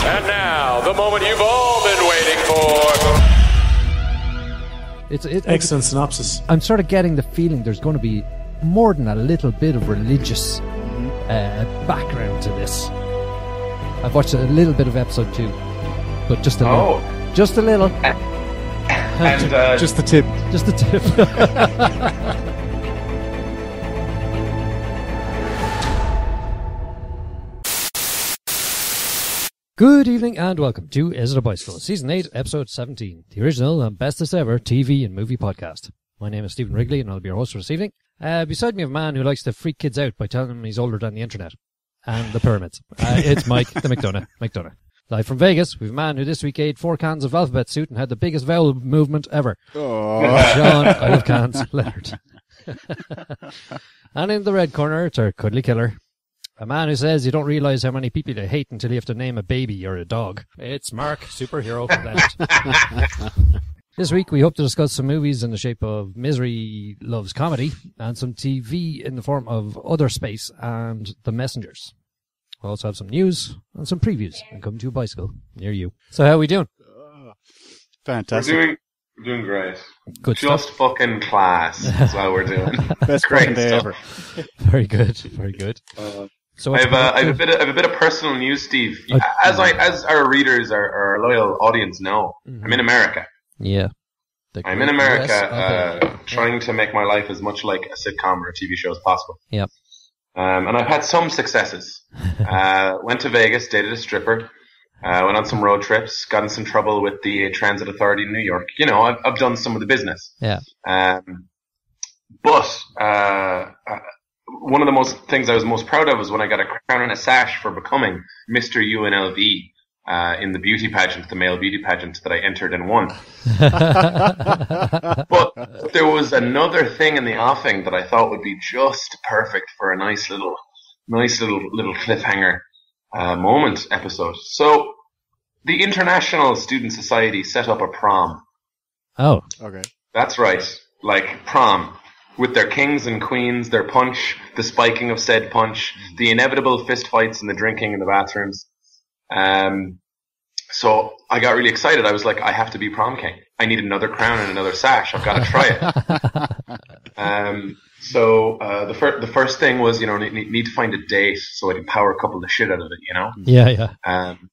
And now, the moment you've all been waiting for. Excellent synopsis. I'm sort of getting the feeling there's going to be more than a little bit of religious background to this. I've watched a little bit of episode 2, but just a little. Just a little. And just the tip. Just the tip. Good evening and welcome to Is It a Bicycle, Season 8, Episode 17, the original and bestest ever TV and movie podcast. My name is Stephen Wrigley and I'll be your host for this evening. Beside me I have a man who likes to freak kids out by telling them he's older than the internet and the pyramids. It's Mike, the McDonough. Live from Vegas, we have a man who this week ate 4 cans of alphabet soup and had the biggest vowel movement ever. Sean, I love cans, Leonard. And in the red corner, it's our cuddly killer. A man who says you don't realise how many people you hate until you have to name a baby or a dog. It's Mark, superhero Leonard. This week we hope to discuss some movies in the shape of Misery Loves Comedy and some TV in the form of OtherSpace and The Messengers. We'll also have some news and some previews and come to a bicycle near you. So how are we doing? Fantastic. We're doing great. Good Just stuff. Fucking class. That's how we're doing. Best Great fucking day stuff. ever. Very good, very good. So I have a bit of personal news, Steve. As our readers, our loyal audience know, I'm in America. Yeah. I'm in America, Yes, trying to make my life as much like a sitcom or a TV show as possible. Yep. And I've had some successes. Went to Vegas, dated a stripper, went on some road trips, got in some trouble with the Transit Authority in New York. You know, I've done some of the business. Yeah. But one of the things I was most proud of was when I got a crown and a sash for becoming Mr. UNLV in the beauty pageant, the male beauty pageant that I entered and won. But there was another thing in the offing that I thought would be just perfect for a nice little cliffhanger moment episode. So the International Student Society set up a prom. Oh. Okay. That's right, like prom. With their kings and queens, their punch, the spiking of said punch, the inevitable fist fights and the drinking in the bathrooms. So I got really excited. I was like, I have to be prom king. I need another crown and another sash. I've got to try it. So the first thing was, you know, need to find a date so I can power couple the shit out of it, you know? Yeah.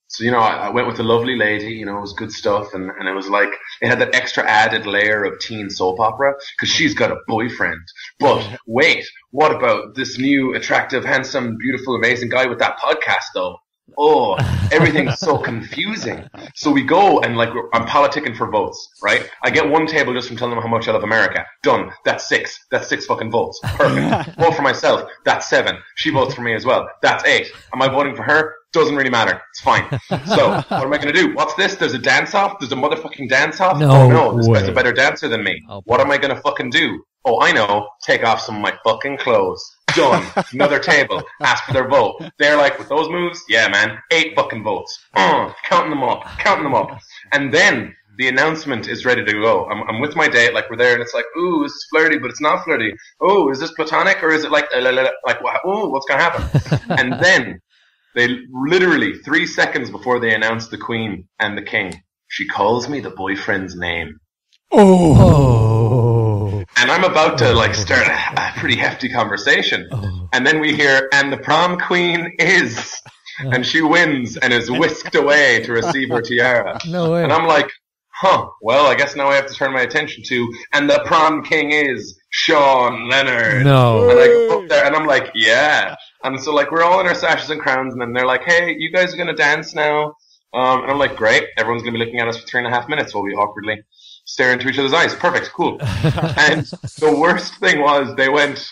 So, you know, I went with a lovely lady, you know, it was good stuff. And it was like, it had that extra added layer of teen soap opera because she's got a boyfriend. But wait, what about this new, attractive, handsome, beautiful, amazing guy with that podcast though? Oh, everything's so confusing. So we go and like, I'm politicking for votes, right? I get one table just from telling them how much I love America. Done. That's 6. That's 6 fucking votes. Perfect. Vote for myself. That's 7. She votes for me as well. That's 8. Am I voting for her? Doesn't really matter. It's fine. So, what am I going to do? What's this? There's a dance-off? There's a motherfucking dance-off? No This way. guy's a better dancer than me. Oh, what am I going to fucking do? Oh, I know. Take off some of my fucking clothes. Done. Another table. Ask for their vote. They're like, with those moves? Yeah, man. 8 fucking votes. Counting them up. And then the announcement is ready to go. I'm with my date, like we're there, and it's like, ooh, this is flirty, but it's not flirty. Oh, is this platonic, or is it like ooh, what's going to happen? And then they literally 3 seconds before they announce the queen and the king, she calls me the boyfriend's name. Oh. And I'm about to like start a pretty hefty conversation. And then we hear, and the prom queen is, and she wins and is whisked away to receive her tiara. No way. And I'm like, well, I guess now I have to turn my attention to, and the prom king is Sean Leonard. No. And I go up there and I'm like, yeah. And so like we're all in our sashes and crowns, and then they're like, hey, you guys are going to dance now. And I'm like, great. Everyone's going to be looking at us for 3.5 minutes while we awkwardly stare into each other's eyes. Perfect. Cool. And the worst thing was they went,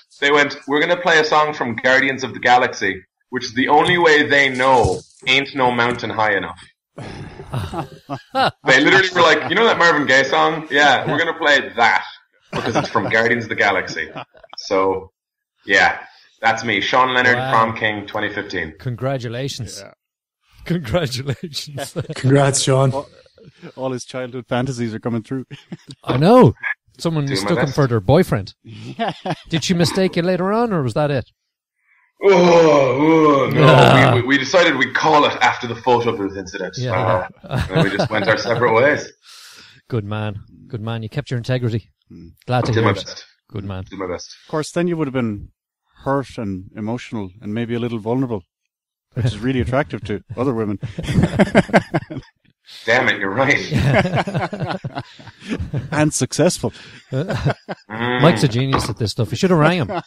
we're going to play a song from Guardians of the Galaxy, which is the only way they know ain't no mountain high enough. They literally were like, you know that Marvin Gaye song? Yeah, we're going to play that because it's from Guardians of the Galaxy. So, yeah, that's me. Sean Leonard, Wow. Prom King 2015. Congratulations. Yeah. Congratulations. Congrats, Sean. All his childhood fantasies are coming true. I know. Someone Do my mistook him best. for their boyfriend. Yeah. Did she mistake you later on, or was that it? No, we decided we'd call it after the photo booth incident. Yeah. And we just went our separate ways. Good man. Good man. You kept your integrity. Glad to Did hear my it. best. Good man. Did my best. Of course, then you would have been hurt and emotional and maybe a little vulnerable, which is really attractive to other women. Damn it, you're right. And successful. Mike's a genius at this stuff. You should have rang him.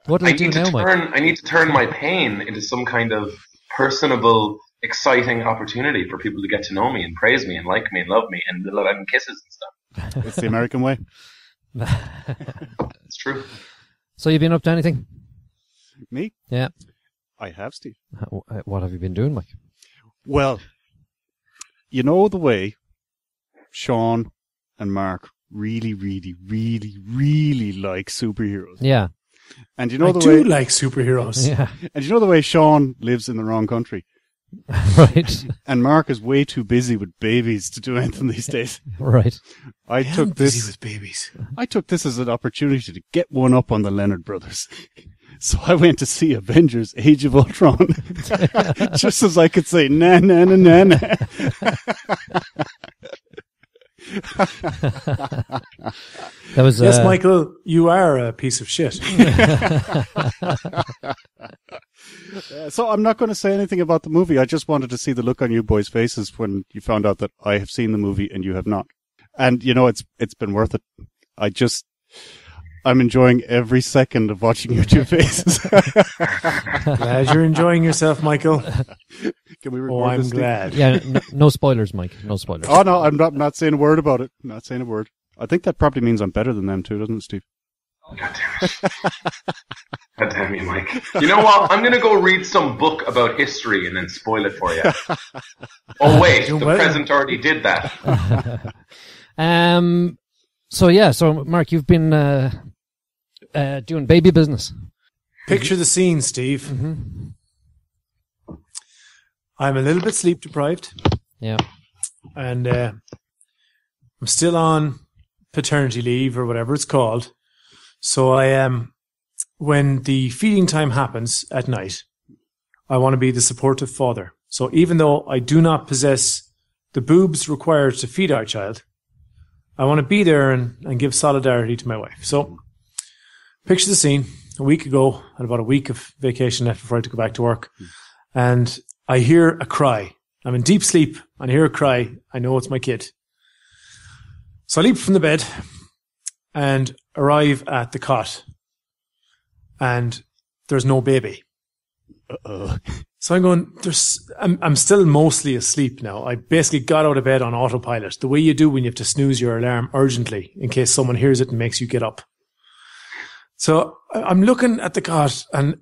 What do I do now, Mike? I need to turn my pain into some kind of personable, exciting opportunity for people to get to know me and praise me and like me and love me and let them kisses and stuff. It's the American way. It's true. So you've been up to anything? Me? Yeah. I have, Steve. What have you been doing, Mike? Well, you know the way Sean and Mark really, really, really, really like superheroes. Yeah. And you know I the do way, like superheroes. Yeah. and you know the way Sean lives in the wrong country, Right. and Mark is way too busy with babies to do anything these days. Right. I I'm took busy this. with babies. I took this as an opportunity to get one up on the Leonard brothers. So I went to see Avengers: Age of Ultron, just as I could say na na na na na. That was Yes, Michael, you are a piece of shit. So I'm not going to say anything about the movie. I just wanted to see the look on you boys' faces when you found out that I have seen the movie and you have not. And you know, it's been worth it. I'm enjoying every second of watching your two faces. Glad you're enjoying yourself, Michael. Can we record I'm this, Steve? glad. yeah, no spoilers, Mike. No spoilers. Oh no, I'm not saying a word about it. Not saying a word. I think that probably means I'm better than them too, doesn't it, Steve? God damn it. God damn you, Mike. You know what? I'm going to go read some book about history and then spoil it for you. Oh, wait. The present already did that. So Mark, you've been doing baby business. Picture the scene, Steve. Mm-hmm. I'm a little bit sleep deprived. Yeah. And I'm still on paternity leave or whatever it's called. So I am, when the feeding time happens at night, I want to be the supportive father. So even though I do not possess the boobs required to feed our child, I want to be there and give solidarity to my wife. So picture the scene. A week ago, I had about a week of vacation left before I had to go back to work. And I hear a cry. I'm in deep sleep and I hear a cry. I know it's my kid. So I leap from the bed and arrive at the cot. And there's no baby. Uh-oh. So I'm going, I'm still mostly asleep now. I basically got out of bed on autopilot, the way you do when you have to snooze your alarm urgently in case someone hears it and makes you get up. So I'm looking at the cot and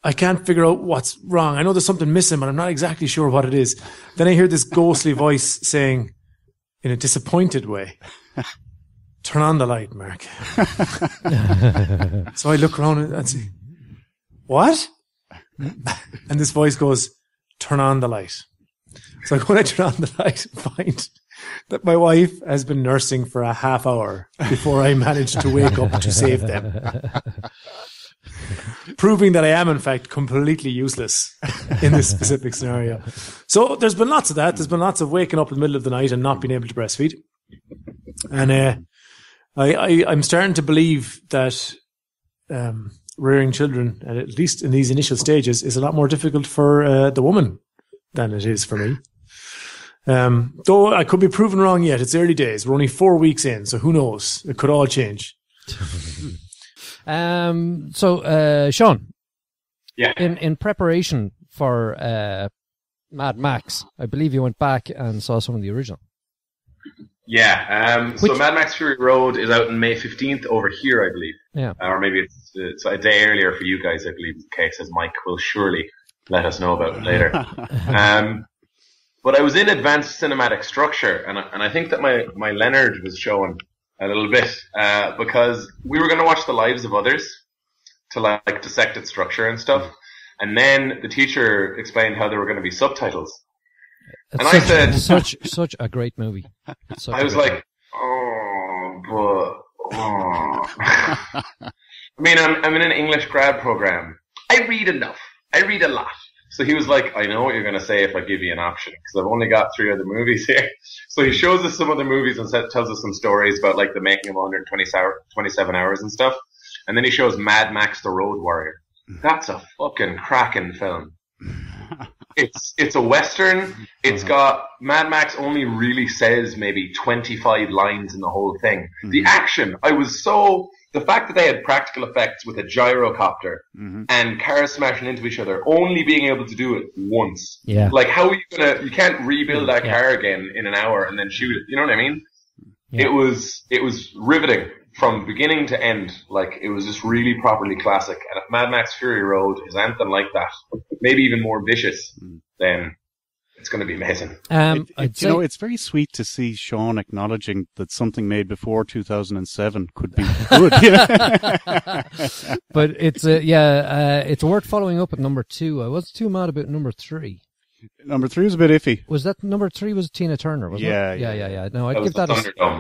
I can't figure out what's wrong. I know there's something missing, but I'm not exactly sure what it is. Then I hear this ghostly voice saying, in a disappointed way, "Turn on the light, Mark." So I look around and say, "What?" And this voice goes, "Turn on the light." So I go and I turn on the light and find that my wife has been nursing for a half hour before I managed to wake up to save them. Proving that I am, in fact, completely useless in this specific scenario. So there's been lots of that. There's been lots of waking up in the middle of the night and not being able to breastfeed. And I'm starting to believe that rearing children, at least in these initial stages, is a lot more difficult for the woman than it is for me. Though I could be proven wrong yet. It's early days. We're only 4 weeks in, so who knows? It could all change. Sean. Yeah. In preparation for Mad Max, I believe you went back and saw some of the original. Yeah. So Mad Max Fury Road is out on May 15th over here, I believe. Yeah. Or maybe it's a day earlier for you guys, I believe, in case, as Mike will surely let us know about it later. But I was in advanced cinematic structure, and I think that my Leonard was showing a little bit, because we were going to watch The Lives of Others to like dissect its structure and stuff. And then the teacher explained how there were going to be subtitles. It's and I said, such a great movie. I was like, I mean, I'm in an English grad program. I read enough. I read a lot. So he was like, I know what you're going to say if I give you an option, because I've only got 3 other movies here. So he shows us some other movies and tells us some stories about like the making of 127 hours and stuff. And then he shows Mad Max the Road Warrior. That's a fucking cracking film. It's a Western. It's got, Mad Max only really says maybe 25 lines in the whole thing. The action, the fact that they had practical effects with a gyrocopter and cars smashing into each other, only being able to do it once. Yeah. Like, how are you can't rebuild that car again in an hour and then shoot it. You know what I mean? Yeah. It was riveting from beginning to end. Like, it was just really properly classic. And if Mad Max Fury Road is anything like that, maybe even more vicious, then it's going to be amazing. It's very sweet to see Sean acknowledging that something made before 2007 could be good. But it's worth following up at number 2. I wasn't too mad about number 3. Number 3 was a bit iffy. Was that number 3? Was Tina Turner? Wasn't it? Yeah. No, I'd give that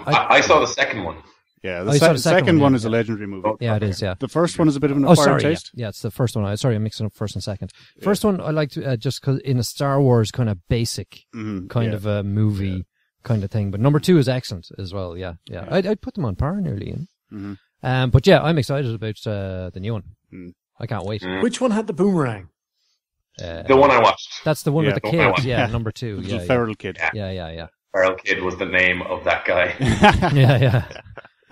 I saw the second one. Yeah, the second one is a legendary movie. Yeah, it is, yeah. The first one is a bit of an acquired taste. Yeah, it's the first one. I'm mixing up first and second. First one I liked just because in a Star Wars kind of basic kind of a movie kind of thing. But number 2 is excellent as well, yeah. I'd put them on par nearly. But yeah, I'm excited about the new one. I can't wait. Which one had the boomerang? The one I watched. That's the one with the kid. Yeah, number 2. The feral kid. Yeah. Feral Kid was the name of that guy. Yeah.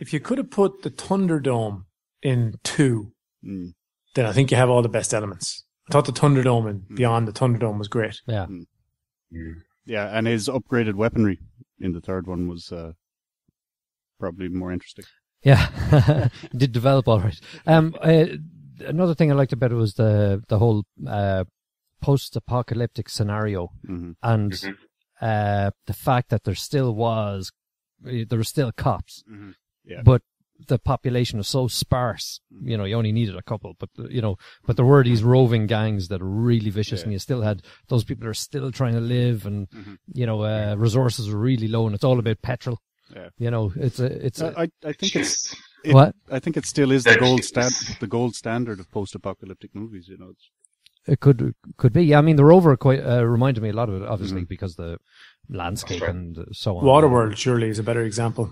If you could have put the Thunderdome in 2, then I think you have all the best elements. I thought the Thunderdome and Beyond the Thunderdome was great. Yeah. Yeah, and his upgraded weaponry in the third one was probably more interesting. Yeah, did develop all right. Another thing I liked about it was the whole post-apocalyptic scenario and the fact that there were still cops. But the population was so sparse, you only needed a couple, but there were these roving gangs that are really vicious, and you still had those people that are still trying to live, and resources were really low, and it's all about petrol. Yeah. I think it's what? I think it still is the gold standard of post-apocalyptic movies. It could be. Yeah, I mean, the Rover quite reminded me a lot of it, obviously, because the landscape and so on. Waterworld surely is a better example.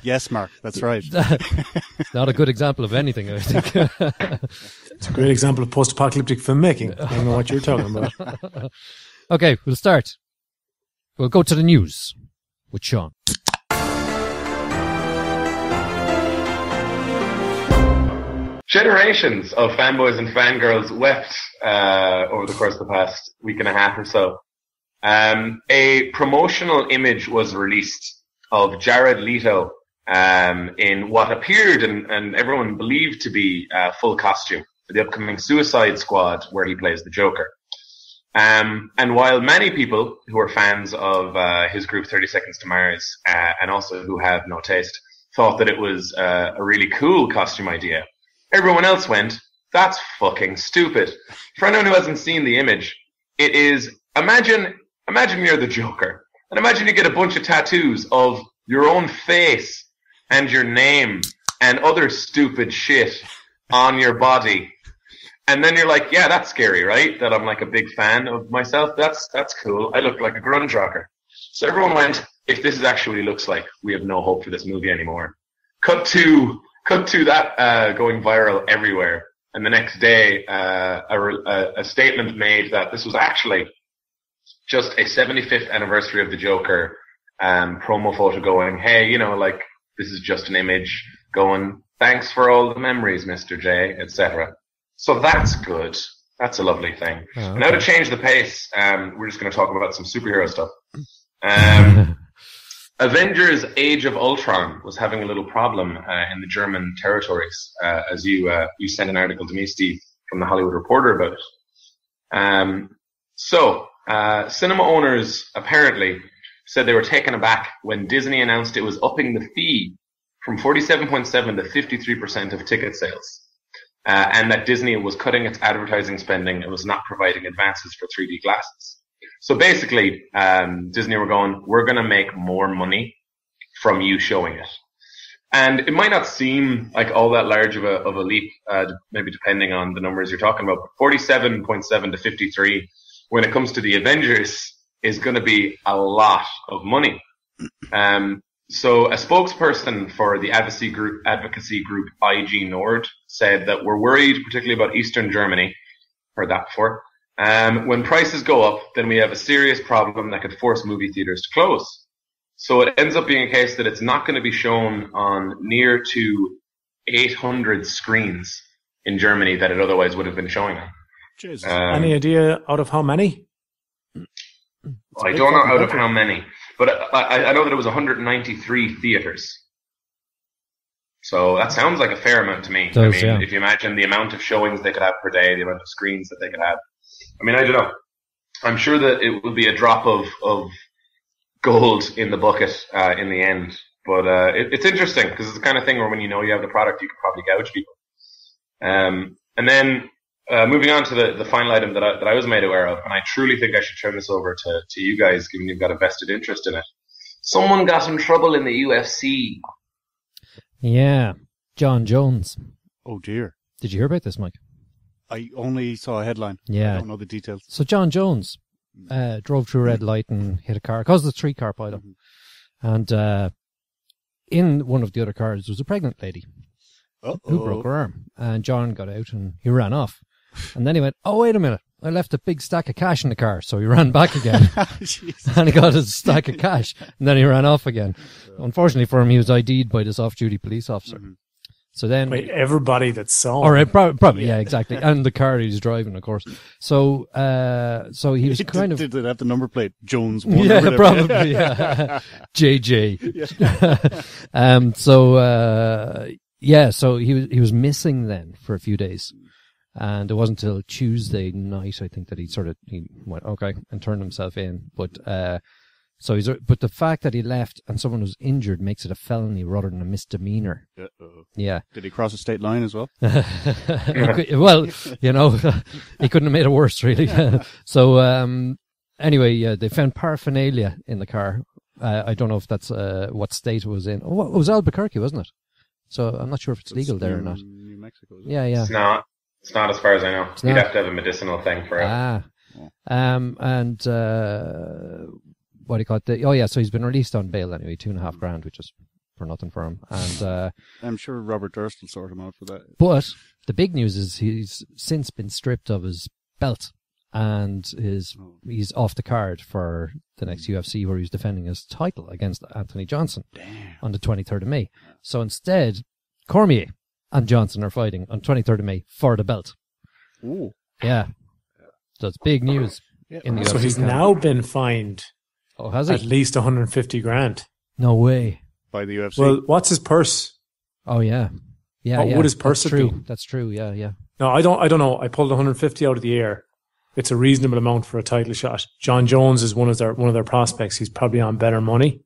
Yes, Mark, that's right. Not a good example of anything, I think. It's a great example of post-apocalyptic filmmaking. I don't know what you're talking about. Okay, we'll start. We'll go to the news with Sean. Generations of fanboys and fangirls wept over the course of the past week and a half or so. A promotional image was released of Jared Leto in what appeared and everyone believed to be full costume for the upcoming Suicide Squad, where he plays the Joker. And while many people who are fans of his group 30 Seconds to Mars and also who have no taste thought that it was a really cool costume idea, everyone else went, that's fucking stupid. For anyone who hasn't seen the image, it is, imagine you're the Joker. And imagine you get a bunch of tattoos of your own face and your name and other stupid shit on your body. And then you're like, yeah, that's scary, right? That I'm like a big fan of myself. That's cool. I look like a grunge rocker. So everyone went, if this is actually looks like, we have no hope for this movie anymore. Cut to that going viral everywhere. And the next day, a statement made that this was actually just a 75th anniversary of the Joker promo photo going, hey, this is just an image going, thanks for all the memories, Mr. J, etc. So that's good. That's a lovely thing. Oh, okay. Now to change the pace, we're just going to talk about some superhero stuff. Avengers Age of Ultron was having a little problem in the German territories, as you sent an article to me, Steve, from the Hollywood Reporter about it. So cinema owners apparently said they were taken aback when Disney announced it was upping the fee from 47.7 to 53% of ticket sales. And that Disney was cutting its advertising spending and was not providing advances for 3D glasses. So basically, Disney were going, we're going to make more money from you showing it. And it might not seem like all that large of a leap, maybe depending on the numbers you're talking about. But 47.7 to 53, when it comes to the Avengers, is going to be a lot of money. So a spokesperson for the advocacy group IG Nord said that we're worried, particularly about Eastern Germany. Heard that before. When prices go up, then we have a serious problem that could force movie theaters to close. So it ends up being a case that it's not going to be shown on near to 800 screens in Germany that it otherwise would have been showing on. Jesus. Any idea out of how many? I don't know out of how many, but I know that it was 193 theaters. So that sounds like a fair amount to me. If you imagine the amount of showings they could have per day, the amount of screens that they could have. I mean, I don't know. I'm sure that it will be a drop of gold in the bucket in the end. But it's interesting because it's the kind of thing where when you know you have the product, you can probably gouge people. And then moving on to the final item that I was made aware of, and I truly think I should turn this over to you guys, given you've got a vested interest in it. Someone got in trouble in the UFC. Yeah, John Jones. Oh dear. Did you hear about this, Mike? I only saw a headline. Yeah. I don't know the details. So John Jones drove through a red light and hit a car, caused a 3-car pileup. And in one of the other cars was a pregnant lady who broke her arm. And John got out and he ran off. And then he went, oh, wait a minute. I left a big stack of cash in the car. So he ran back again. And he got his stack of cash. And then he ran off again. Unfortunately for him, he was ID'd by this off-duty police officer. So then... Wait, everybody that saw him. All right, probably, yeah, exactly. And the car he was driving, of course. So he was kind of... Did they have the number plate? Jones 1 Yeah, probably, yeah. JJ. So he was missing then for a few days. And it wasn't until Tuesday night, I think, that he went, okay, and turned himself in. But the fact that he left and someone was injured makes it a felony rather than a misdemeanor. Yeah. Did he cross a state line as well? Well, he couldn't have made it worse, really. So, anyway, they found paraphernalia in the car. I don't know if that's what state it was in. Oh, it was Albuquerque, wasn't it? So I'm not sure if it's legal there or not. New Mexico. Isn't it? Yeah. It's not as far as I know. You'd have to have a medicinal thing for it. What do you call it? So he's been released on bail anyway, $2,500, which is for nothing for him. And I'm sure Robert Durst will sort him out for that. But the big news is he's since been stripped of his belt and he's off the card for the next UFC where he's defending his title against Anthony Johnson on the 23rd of May. So instead, Cormier and Johnson are fighting on 23rd of May for the belt. Ooh. Yeah. So it's big news in the UFC. So he's now been fined. Oh, has he? At least 150 grand. No way. By the UFC. Well, what's his purse? Oh, yeah. Yeah. What would his purse have been? That's true. Yeah. No, I don't know. I pulled 150 out of the air. It's a reasonable amount for a title shot. John Jones is one of their prospects. He's probably on better money.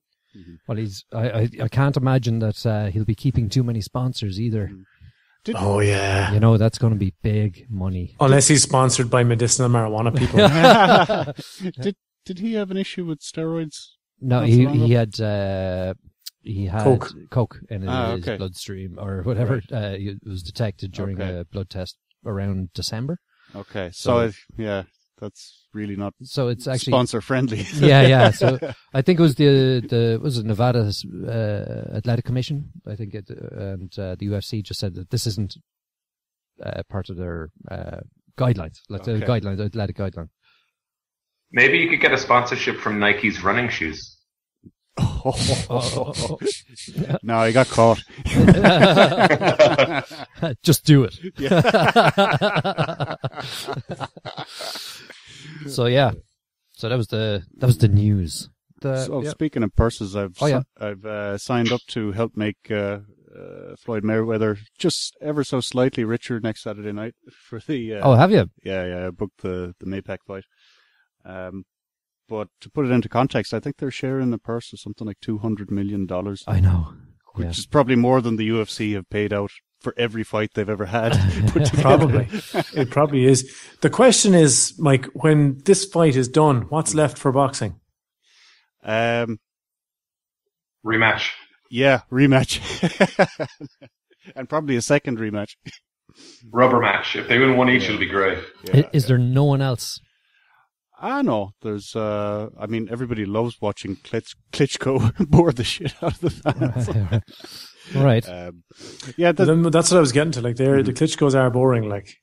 Well, I can't imagine that he'll be keeping too many sponsors either. Oh, yeah. That's going to be big money. Unless he's sponsored by medicinal marijuana people. Did he have an issue with steroids? No, he had coke in his okay. bloodstream or whatever. It was detected during a blood test around December. Okay, so that's really not. So it's actually sponsor friendly. Yeah. So I think it was the Nevada Athletic Commission. I think and the UFC just said that this isn't part of their guidelines, the athletic guideline. Maybe you could get a sponsorship from Nike's running shoes. No, he got caught. Just do it. So that was the news. Speaking of purses, I've signed up to help make Floyd Mayweather just ever so slightly richer next Saturday night for the. Have you? Yeah. I booked the Maypac fight. But to put it into context, I think they're sharing the purse of something like $200 million. I know. Which is probably more than the UFC have paid out for every fight they've ever had. Probably. It probably is. The question is, Mike, when this fight is done, what's left for boxing? Rematch. Yeah, rematch. And probably a second rematch. Rubber match. If they win one each, it'll be great. Yeah, Is there no one else? I know. There's, everybody loves watching Klitschko bore the shit out of the fans. Right. Yeah, That's what I was getting to. Like, the Klitschkos are boring. Like,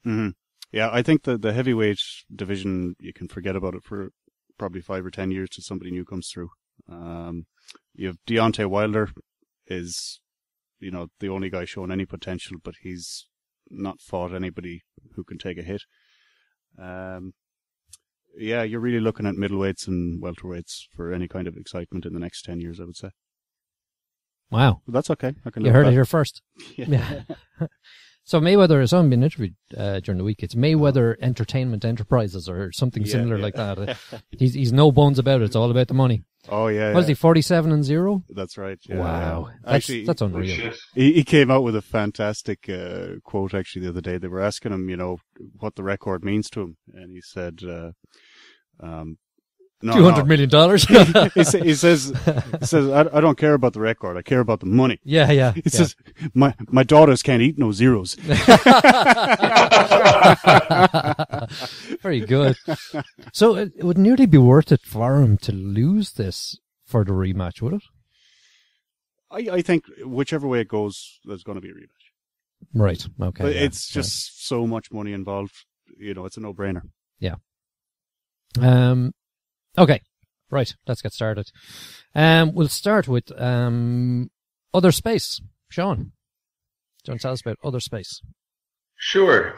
yeah, I think the heavyweight division, you can forget about it for probably 5 or 10 years till somebody new comes through. You have Deontay Wilder is, the only guy showing any potential, but he's not fought anybody who can take a hit. Yeah, you're really looking at middleweights and welterweights for any kind of excitement in the next 10 years, I would say. Wow. But that's okay. I can You live heard with it here first. Yeah. So Mayweather, someone been interviewed during the week. It's Mayweather Entertainment Enterprises or something similar like that. He's no bones about it. It's all about the money. Oh, yeah. Was he 47-0 That's right. Yeah, wow. yeah. Actually, that's unreal. he came out with a fantastic quote actually the other day. They were asking him, what the record means to him. And he said, $200 million. He says, I don't care about the record. I care about the money. Yeah. He says, my daughters can't eat no zeros. Very good. So it would nearly be worth it for him to lose this for the rematch, would it? I think whichever way it goes, there's going to be a rematch. Right. Okay. But it's just so much money involved. It's a no-brainer. Yeah. Okay. Right. Let's get started. We'll start with OtherSpace. Sean, do you want to tell us about OtherSpace? Sure.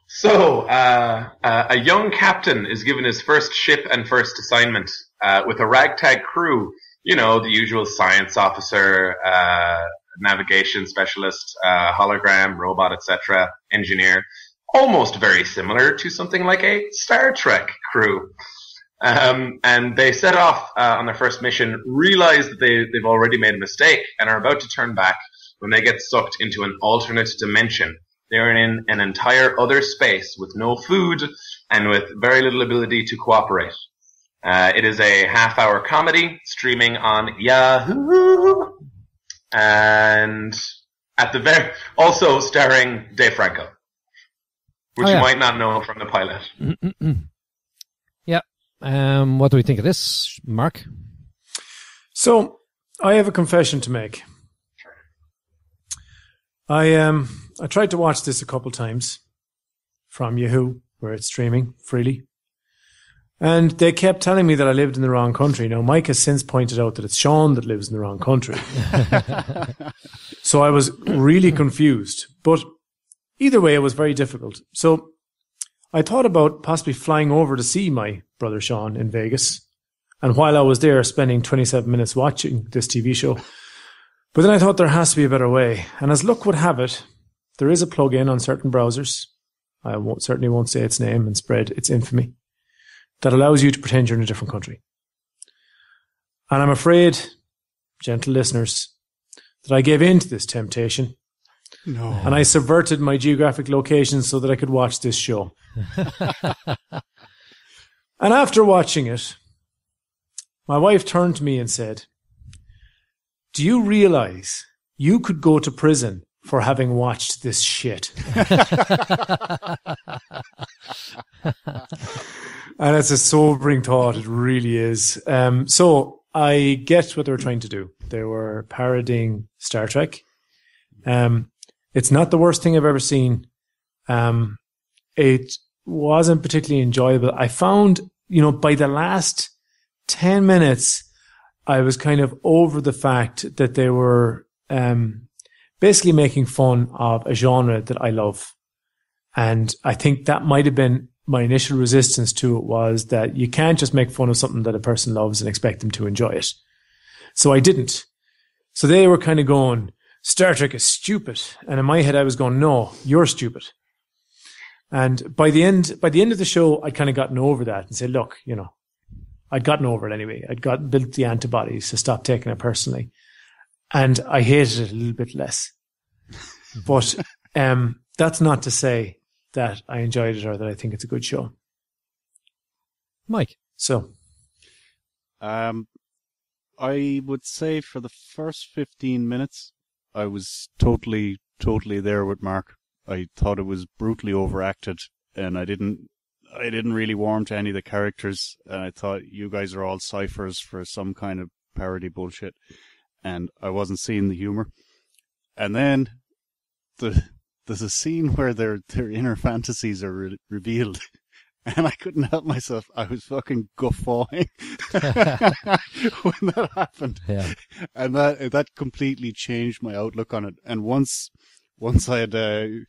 So, a young captain is given his first ship and first assignment with a ragtag crew. The usual science officer, navigation specialist, hologram, robot, etc., engineer. Almost very similar to something like a Star Trek crew. And they set off on their first mission, realize that they've already made a mistake, and are about to turn back when they get sucked into an alternate dimension. They are in an entire other space with no food and with very little ability to cooperate. It is a half-hour comedy streaming on Yahoo, and also starring Dave Franco, which you might not know from the pilot. Yeah. What do we think of this, Mark? So, I have a confession to make. I tried to watch this a couple times from Yahoo, where it's streaming freely. And they kept telling me that I lived in the wrong country. Now, Mike has since pointed out that it's Sean that lives in the wrong country. So I was really confused. But either way, it was very difficult. So I thought about possibly flying over to see my brother Sean in Vegas. And while I was there, spending 27 minutes watching this TV show. But then I thought there has to be a better way. And as luck would have it, there is a plug-in on certain browsers. I certainly won't say its name and spread its infamy, that allows you to pretend you're in a different country. And I'm afraid, gentle listeners, that I gave in to this temptation. No. And I subverted my geographic location so that I could watch this show. And after watching it, my wife turned to me and said, "Do you realize you could go to prison for having watched this shit?" And it's a sobering thought. It really is. So I get what they were trying to do. They were parodying Star Trek. It's not the worst thing I've ever seen. It wasn't particularly enjoyable. I found, by the last 10 minutes, I was kind of over the fact that they were basically making fun of a genre that I love. And I think that might have been my initial resistance to it, was that you can't just make fun of something that a person loves and expect them to enjoy it. So I didn't. So they were kind of going, Star Trek is stupid. And in my head, I was going, no, you're stupid. And by the end of the show, I'd kind of gotten over that and said, look, I'd gotten over it anyway. Built the antibodies to stop taking it personally. And I hated it a little bit less. But that's not to say that I enjoyed it or that I think it's a good show. Mike? So? I I would say for the first 15 minutes, I was totally there with Mark. I thought it was brutally overacted, and I didn't really warm to any of the characters, and I thought you guys are all ciphers for some kind of parody bullshit, and I wasn't seeing the humor. And then there's a scene where their inner fantasies are revealed, and I couldn't help myself. I was fucking guffawing when that happened. Yeah. And that completely changed my outlook on it. And once I had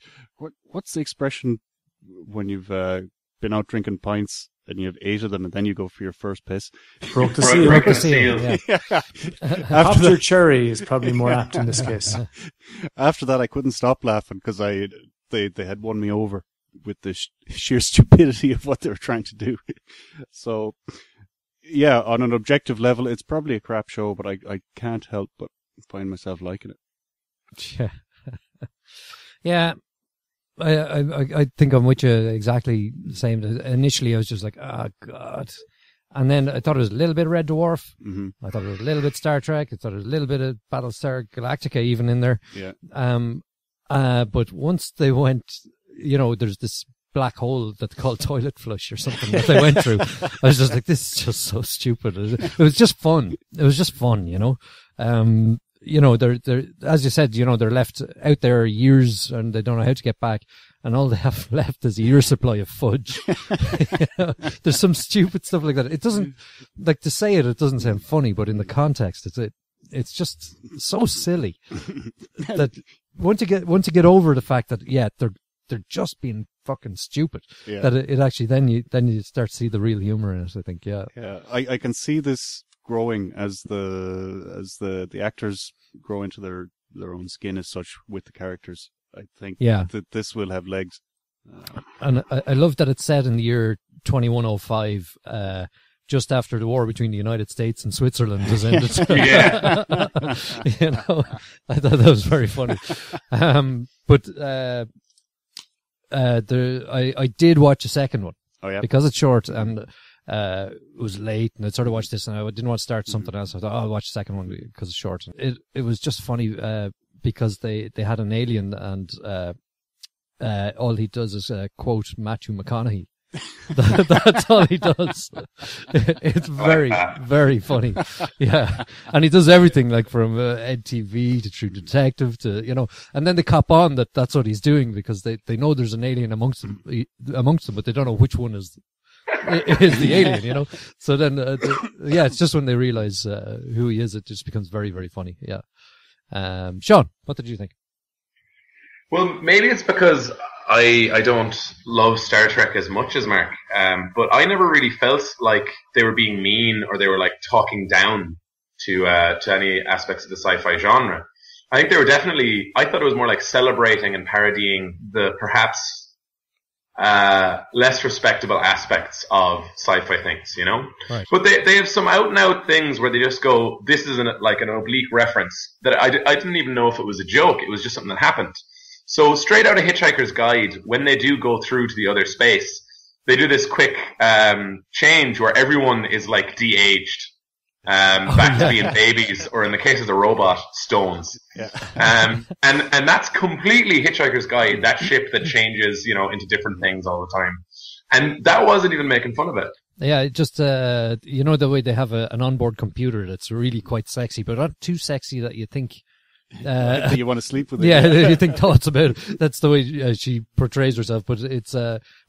what's the expression when you've been out drinking pints and you have 8 of them and then you go for your first piss? Broke the seal. Broke the seal. Yeah. Popped your cherry is probably more apt in this case. After that, I couldn't stop laughing because they had won me over with the sheer stupidity of what they were trying to do. So, yeah, on an objective level, it's probably a crap show, but I can't help but find myself liking it. Yeah. Yeah. I think I'm with you exactly the same. Initially, I was just like, oh, God. And then I thought it was a little bit of Red Dwarf. Mm-hmm. I thought it was a little bit Star Trek. I thought it was a little bit of Battlestar Galactica even in there. Yeah. But once they went, there's this black hole that's called toilet flush or something that they went through. I was just like, this is just so stupid. It was just fun. It was just fun, they're as you said, they're left out there years and they don't know how to get back, and all they have left is a year's supply of fudge. There's some stupid stuff like that. It doesn't, like, to say it doesn't sound funny, but in the context, it's just so silly that once you get over the fact that they're just being fucking stupid, that it actually then you start to see the real humor in it. I think, yeah. I can see this growing as the actors grow into their own skin as such with the characters. I think that this will have legs. And I love that it's set in the year 2105, just after the war between the United States and Switzerland has ended. Yeah. I thought that was very funny. I did watch a second one. Oh, yeah. Because it's short and it was late, and I sort of watched this, and I didn't want to start something else. I thought, I'll watch the second one because it's short. It was just funny because they had an alien, and all he does is quote Matthew McConaughey. That's all he does. It's very, very funny. Yeah. And he does everything, like from EdTV to True Detective to, and then they cop on that that's what he's doing because they know there's an alien amongst them, but they don't know which one is the alien, So then, it's just when they realize who he is, it just becomes very, very funny. Yeah. Sean, what did you think? Well, maybe it's because I don't love Star Trek as much as Mark, but I never really felt like they were being mean or they were like talking down to any aspects of the sci-fi genre. I think they were definitely, I thought it was more like celebrating and parodying the perhaps less respectable aspects of sci-fi things, Right. But they have some out and out things where they just go, this is an oblique reference that I didn't even know if it was a joke. It was just something that happened. So straight out of Hitchhiker's Guide, when they do go through to the other space, they do this quick change where everyone is like de-aged, back to being babies, or in the case of the robot, stones. Yeah. And that's completely Hitchhiker's Guide, that ship that changes, into different things all the time. And that wasn't even making fun of it. Yeah, it just, the way they have an onboard computer that's really quite sexy, but not too sexy that you think... you want to sleep with it. Yeah, you think thoughts about it. That's the way she portrays herself. But it's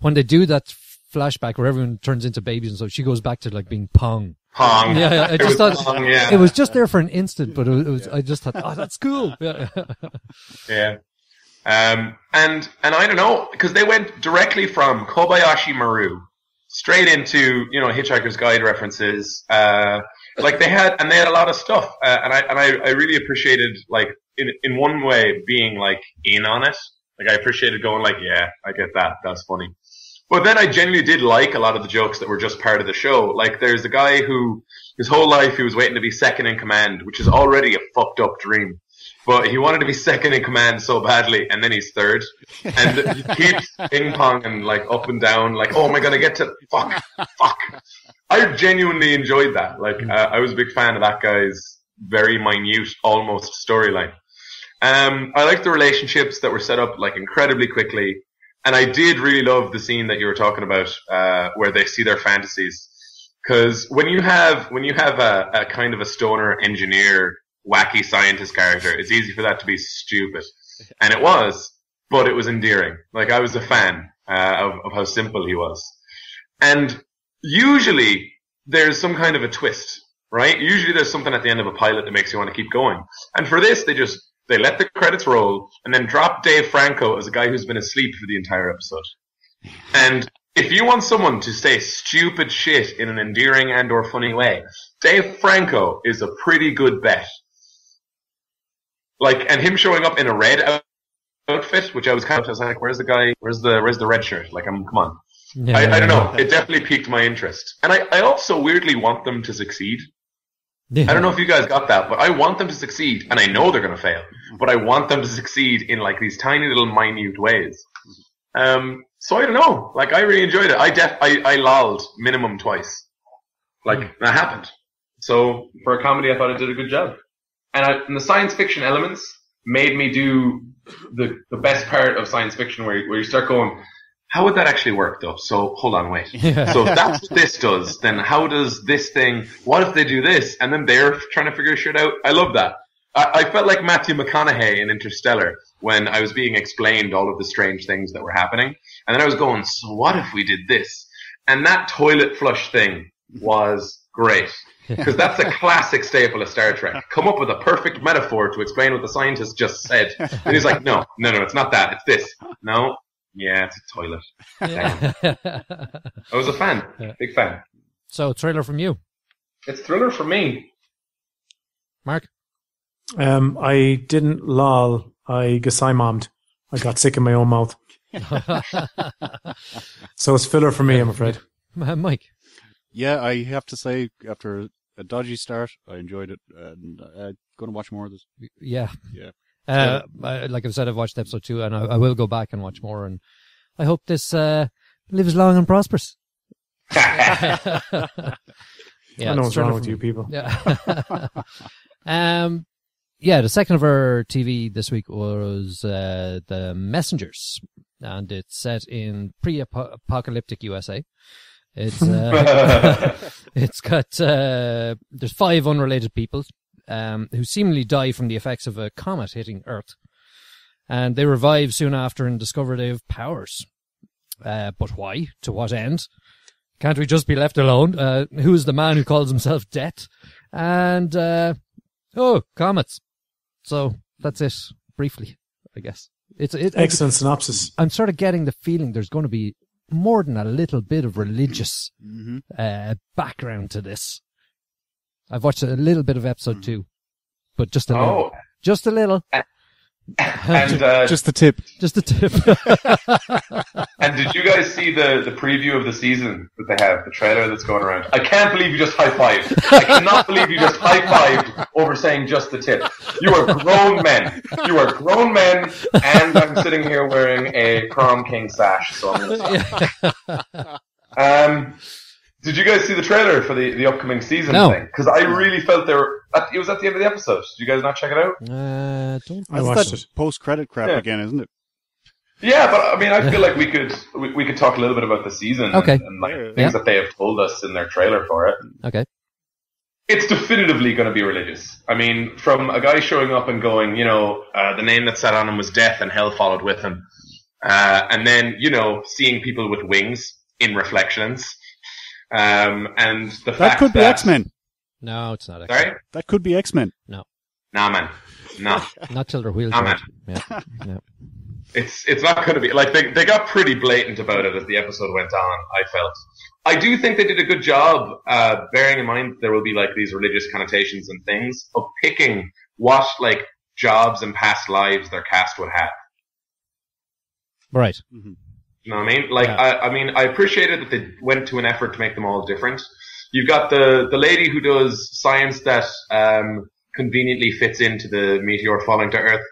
when they do that flashback where everyone turns into babies and so she goes back to like being Pong. Pong. Yeah, I just thought Pong, yeah. It was just there for an instant, but it was. I just thought, oh, that's cool. Yeah. Yeah. And I don't know, because they went directly from Kobayashi Maru straight into Hitchhiker's Guide references. Like they had a lot of stuff, and I really appreciated, like, in one way being like in on it. Like I appreciated going like, yeah, I get that, that's funny. But then I genuinely did like a lot of the jokes that were just part of the show. Like there's a guy who his whole life he was waiting to be second in command, which is already a fucked up dream. But he wanted to be second in command so badly, and then he's third, and he keeps ping ponging like up and down, like, oh, am I gonna get to fuck? I genuinely enjoyed that. Like, I was a big fan of that guy's very minute, almost storyline. I liked the relationships that were set up like incredibly quickly, and I did really love the scene that you were talking about, where they see their fantasies. Because when you have a kind of a stoner engineer, wacky scientist character, it's easy for that to be stupid, and it was, but it was endearing. Like, I was a fan of how simple he was, and usually there's some kind of a twist, right? Usually there's something at the end of a pilot that makes you want to keep going, and for this they let the credits roll and then drop Dave Franco as a guy who's been asleep for the entire episode. And if you want someone to say stupid shit in an endearing and or funny way, Dave Franco is a pretty good bet. Like, and him showing up in a red outfit, which I was like, where's the guy? Where's the red shirt? Like, come on. Yeah, I don't know. It definitely piqued my interest. And I also weirdly want them to succeed. Yeah. I don't know if you guys got that, but I want them to succeed, and I know they're going to fail, but I want them to succeed in like these tiny little minute ways. So I don't know. Like, I really enjoyed it. I lolled minimum twice. Like, that happened. So for a comedy, I thought it did a good job. And the science fiction elements made me do the best part of science fiction, where you start going, how would that actually work, though? So, hold on, wait. So if that's what this does, then how does this thing, what if they do this? And then they're trying to figure shit out. I love that. I felt like Matthew McConaughey in Interstellar when I was being explained all of the strange things that were happening. And then I was going, so what if we did this? And that toilet flush thing was great. Because that's a classic staple of Star Trek. Come up with a perfect metaphor to explain what the scientist just said. And he's like, no, it's not that. It's this. No. Yeah, it's a toilet. Yeah. I was a fan. Big fan. So, trailer from you. It's thriller for me. Mark? I didn't lol. I mommed. I got sick in my own mouth. So it's filler for me, I'm afraid. Mike? Yeah, I have to say, after a dodgy start, I enjoyed it, and I'm going to watch more of this. Yeah. Yeah. Like I've said, I've watched episode 2, and I will go back and watch more, and I hope this lives long and prospers. Yeah, I know what's wrong with you people. Yeah. Yeah, the second of our TV this week was The Messengers, and it's set in pre-apocalyptic USA. It's it's got there's 5 unrelated people who seemingly die from the effects of a comet hitting Earth, and they revive soon after and discover they have powers. But why? To what end? Can't we just be left alone? Who is the man who calls himself Death? And comets. So that's it, briefly, I guess. It's excellent synopsis. I'm sort of getting the feeling there's going to be more than a little bit of religious background to this. I've watched a little bit of episode 2, but just a little. Just a little. And just the tip. Just the tip. And did you guys see the preview of the season that they have, the trailer that's going around? I can't believe you just high-fived. I cannot believe you just high-fived over saying just the tip. You are grown men. You are grown men, and I'm sitting here wearing a prom king sash, so I'm going to stop. Did you guys see the trailer for the upcoming season thing? Because I really felt it was at the end of the episode. Did you guys not check it out? I watched it. Post-credit crap again, isn't it? Yeah, but I mean, I feel like we could talk a little bit about the season and like things that they have told us in their trailer for it. Okay. It's definitively going to be religious. I mean, from a guy showing up and going, the name that sat on him was death and hell followed with him. And then, seeing people with wings in reflections. And the fact that could be X-Men. No, it's not X-Men. Sorry? That could be X-Men. No. Nah, man. No. Not till their wheels. Nah, man. Yeah. No. It's not going to be like they got pretty blatant about it as the episode went on. I felt. I do think they did a good job, bearing in mind there will be like these religious connotations and things of picking what like jobs and past lives their cast would have. Right. Mm-hmm. You know what I mean? Like, yeah. I appreciated that they went to an effort to make them all different. You've got the lady who does science that conveniently fits into the meteor falling to Earth.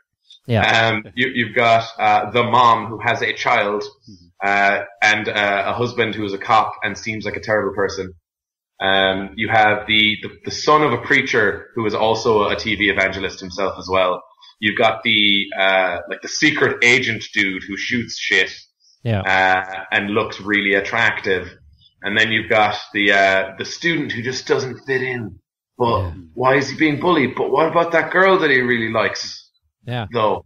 Yeah. You've got the mom who has a child and a husband who is a cop and seems like a terrible person. You have the son of a preacher who is also a TV evangelist himself as well. You've got the secret agent dude who shoots shit. Yeah. And looks really attractive. And then you've got the student who just doesn't fit in. But why is he being bullied? But what about that girl that he really likes? Yeah. Though.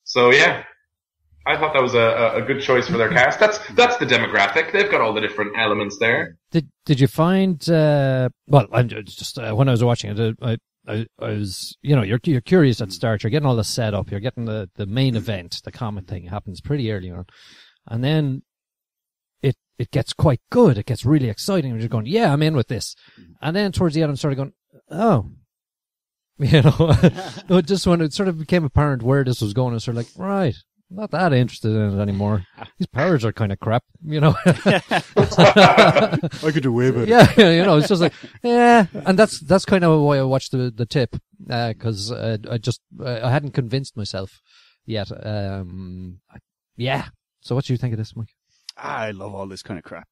So yeah, I thought that was a good choice for their cast. That's the demographic. They've got all the different elements there. Did you find? Well, I'm just when I was watching it, I was, you're curious at the start. You're getting all the setup. You're getting the main event. The comic thing happens pretty early on, and then it gets quite good. It gets really exciting. You're just going, yeah, I'm in with this. And then towards the end, I'm sort of going, oh, just when it sort of became apparent where this was going, I was sort of like, right, I'm not that interested in it anymore. These powers are kind of crap, I could do way better. Yeah, it's just like, yeah. And that's kind of why I watched the tip, because I hadn't convinced myself yet. Yeah. So what do you think of this, Mike? I love all this kind of crap.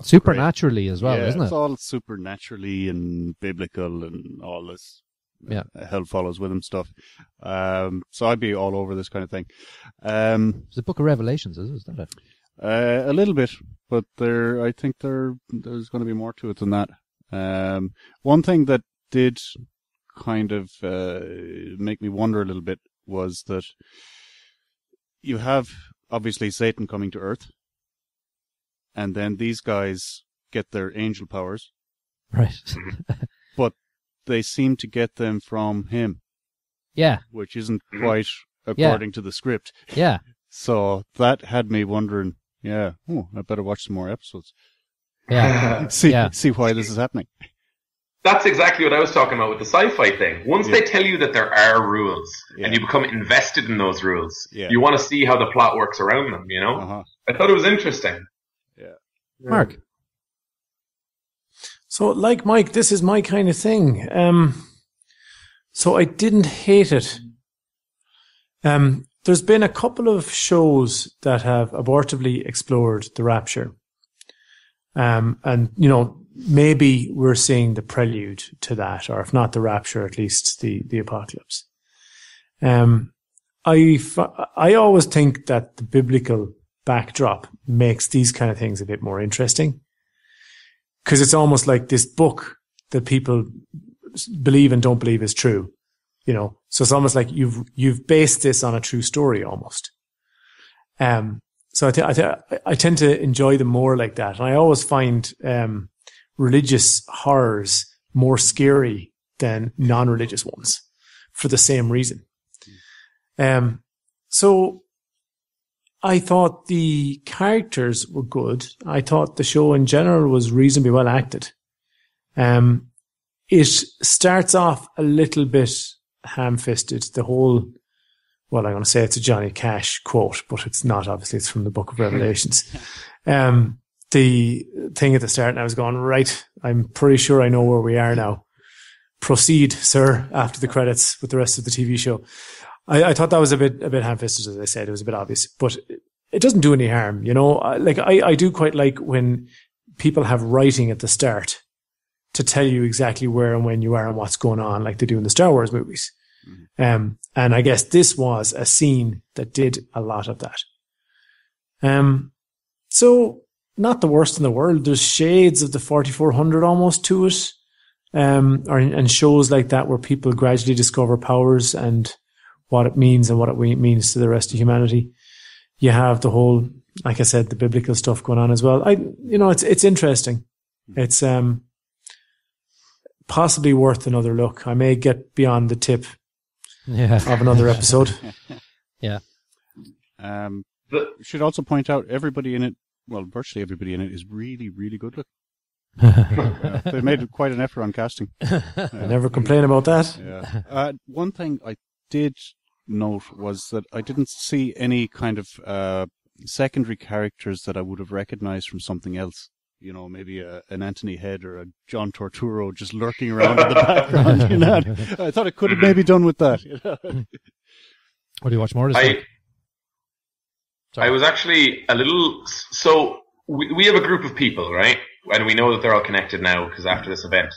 Supernaturally as well, isn't it? It's all supernaturally and biblical and all this. Yeah. Hell follows with him stuff. So I'd be all over this kind of thing. It's the Book of Revelations, isn't it? A little bit, but I think there's going to be more to it than that. One thing that did kind of make me wonder a little bit was that you have obviously Satan coming to Earth, and then these guys get their angel powers. Right. But they seem to get them from him. Yeah. Which isn't quite according to the script. Yeah. So that had me wondering, I better watch some more episodes. Yeah. See why this is happening. That's exactly what I was talking about with the sci-fi thing. Once they tell you that there are rules and you become invested in those rules, you want to see how the plot works around them, Uh-huh. I thought it was interesting. Yeah. Mark? So, like Mike, this is my kind of thing. So I didn't hate it. There's been a couple of shows that have abortively explored the rapture. And, maybe we're seeing the prelude to that, or if not the rapture, at least the apocalypse. I always think that the biblical backdrop makes these kind of things a bit more interesting. Because it's almost like this book that people believe and don't believe is true, So it's almost like you've based this on a true story almost. So I tend to enjoy them more like that, and I always find religious horrors more scary than non-religious ones for the same reason. So I thought the characters were good. I thought the show in general was reasonably well acted. It starts off a little bit ham-fisted. The whole, I'm going to say it's a Johnny Cash quote, but it's not. Obviously, it's from the Book of Revelations. The thing at the start, and I was going, right, I'm pretty sure I know where we are now. Proceed, sir, after the credits with the rest of the TV show. I thought that was a bit ham-fisted, as I said. It was a bit obvious, but it doesn't do any harm, I do quite like when people have writing at the start to tell you exactly where and when you are and what's going on, like they do in the Star Wars movies. And I guess this was a scene that did a lot of that. So not the worst in the world. There's shades of the 4400 almost to it. And shows like that where people gradually discover powers and what it means and what it means to the rest of humanity. You have the whole, like I said, the biblical stuff going on as well. It's interesting. It's, possibly worth another look. I may get beyond the tip of another episode. Yeah. Should also point out everybody in it, virtually everybody in it is really, really good looking. They made quite an effort on casting. I never complain about that. Yeah. One thing I did note was that I didn't see any kind of secondary characters that I would have recognized from something else. Maybe an Anthony Head or a John Torturo just lurking around in the background. I thought it could have maybe done with that. What do you watch more this week? I was actually a little... So, we have a group of people, right? and we know that they're all connected now because after this event.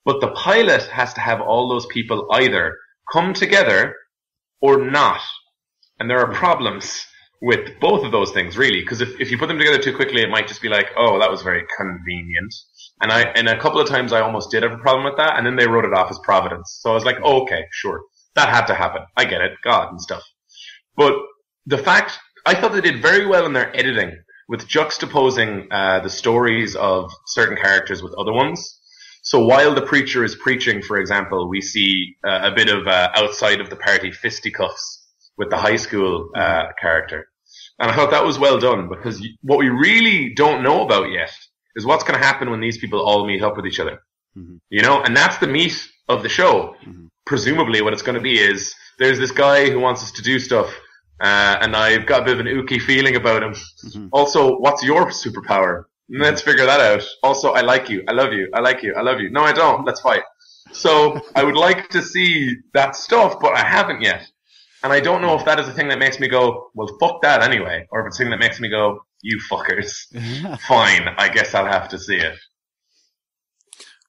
But the pilot has to have all those people either come together or not. And there are problems with both of those things, really, because if you put them together too quickly, it might just be like, oh, that was very convenient. And a couple of times I almost did have a problem with that, and then they wrote it off as Providence. So I was like, oh, okay, sure. That had to happen. I get it. God and stuff. But the fact, I thought they did very well in their editing with juxtaposing the stories of certain characters with other ones. So while the preacher is preaching, for example, we see a bit of outside of the party fisticuffs with the high school character. And I thought that was well done, because what we really don't know about yet is what's going to happen when these people all meet up with each other. Mm-hmm. You know, and that's the meat of the show. Mm-hmm. Presumably what it's going to be is there's this guy who wants us to do stuff, and I've got a bit of an ooky feeling about him. Mm-hmm. Also, what's your superpower? Let's figure that out. Also, I like you. I love you. I like you. I love you. No, I don't. Let's fight. So I would like to see that stuff, but I haven't yet. And I don't know if that is the thing that makes me go, well, fuck that anyway. Or if it's the thing that makes me go, you fuckers. Fine. I guess I'll have to see it.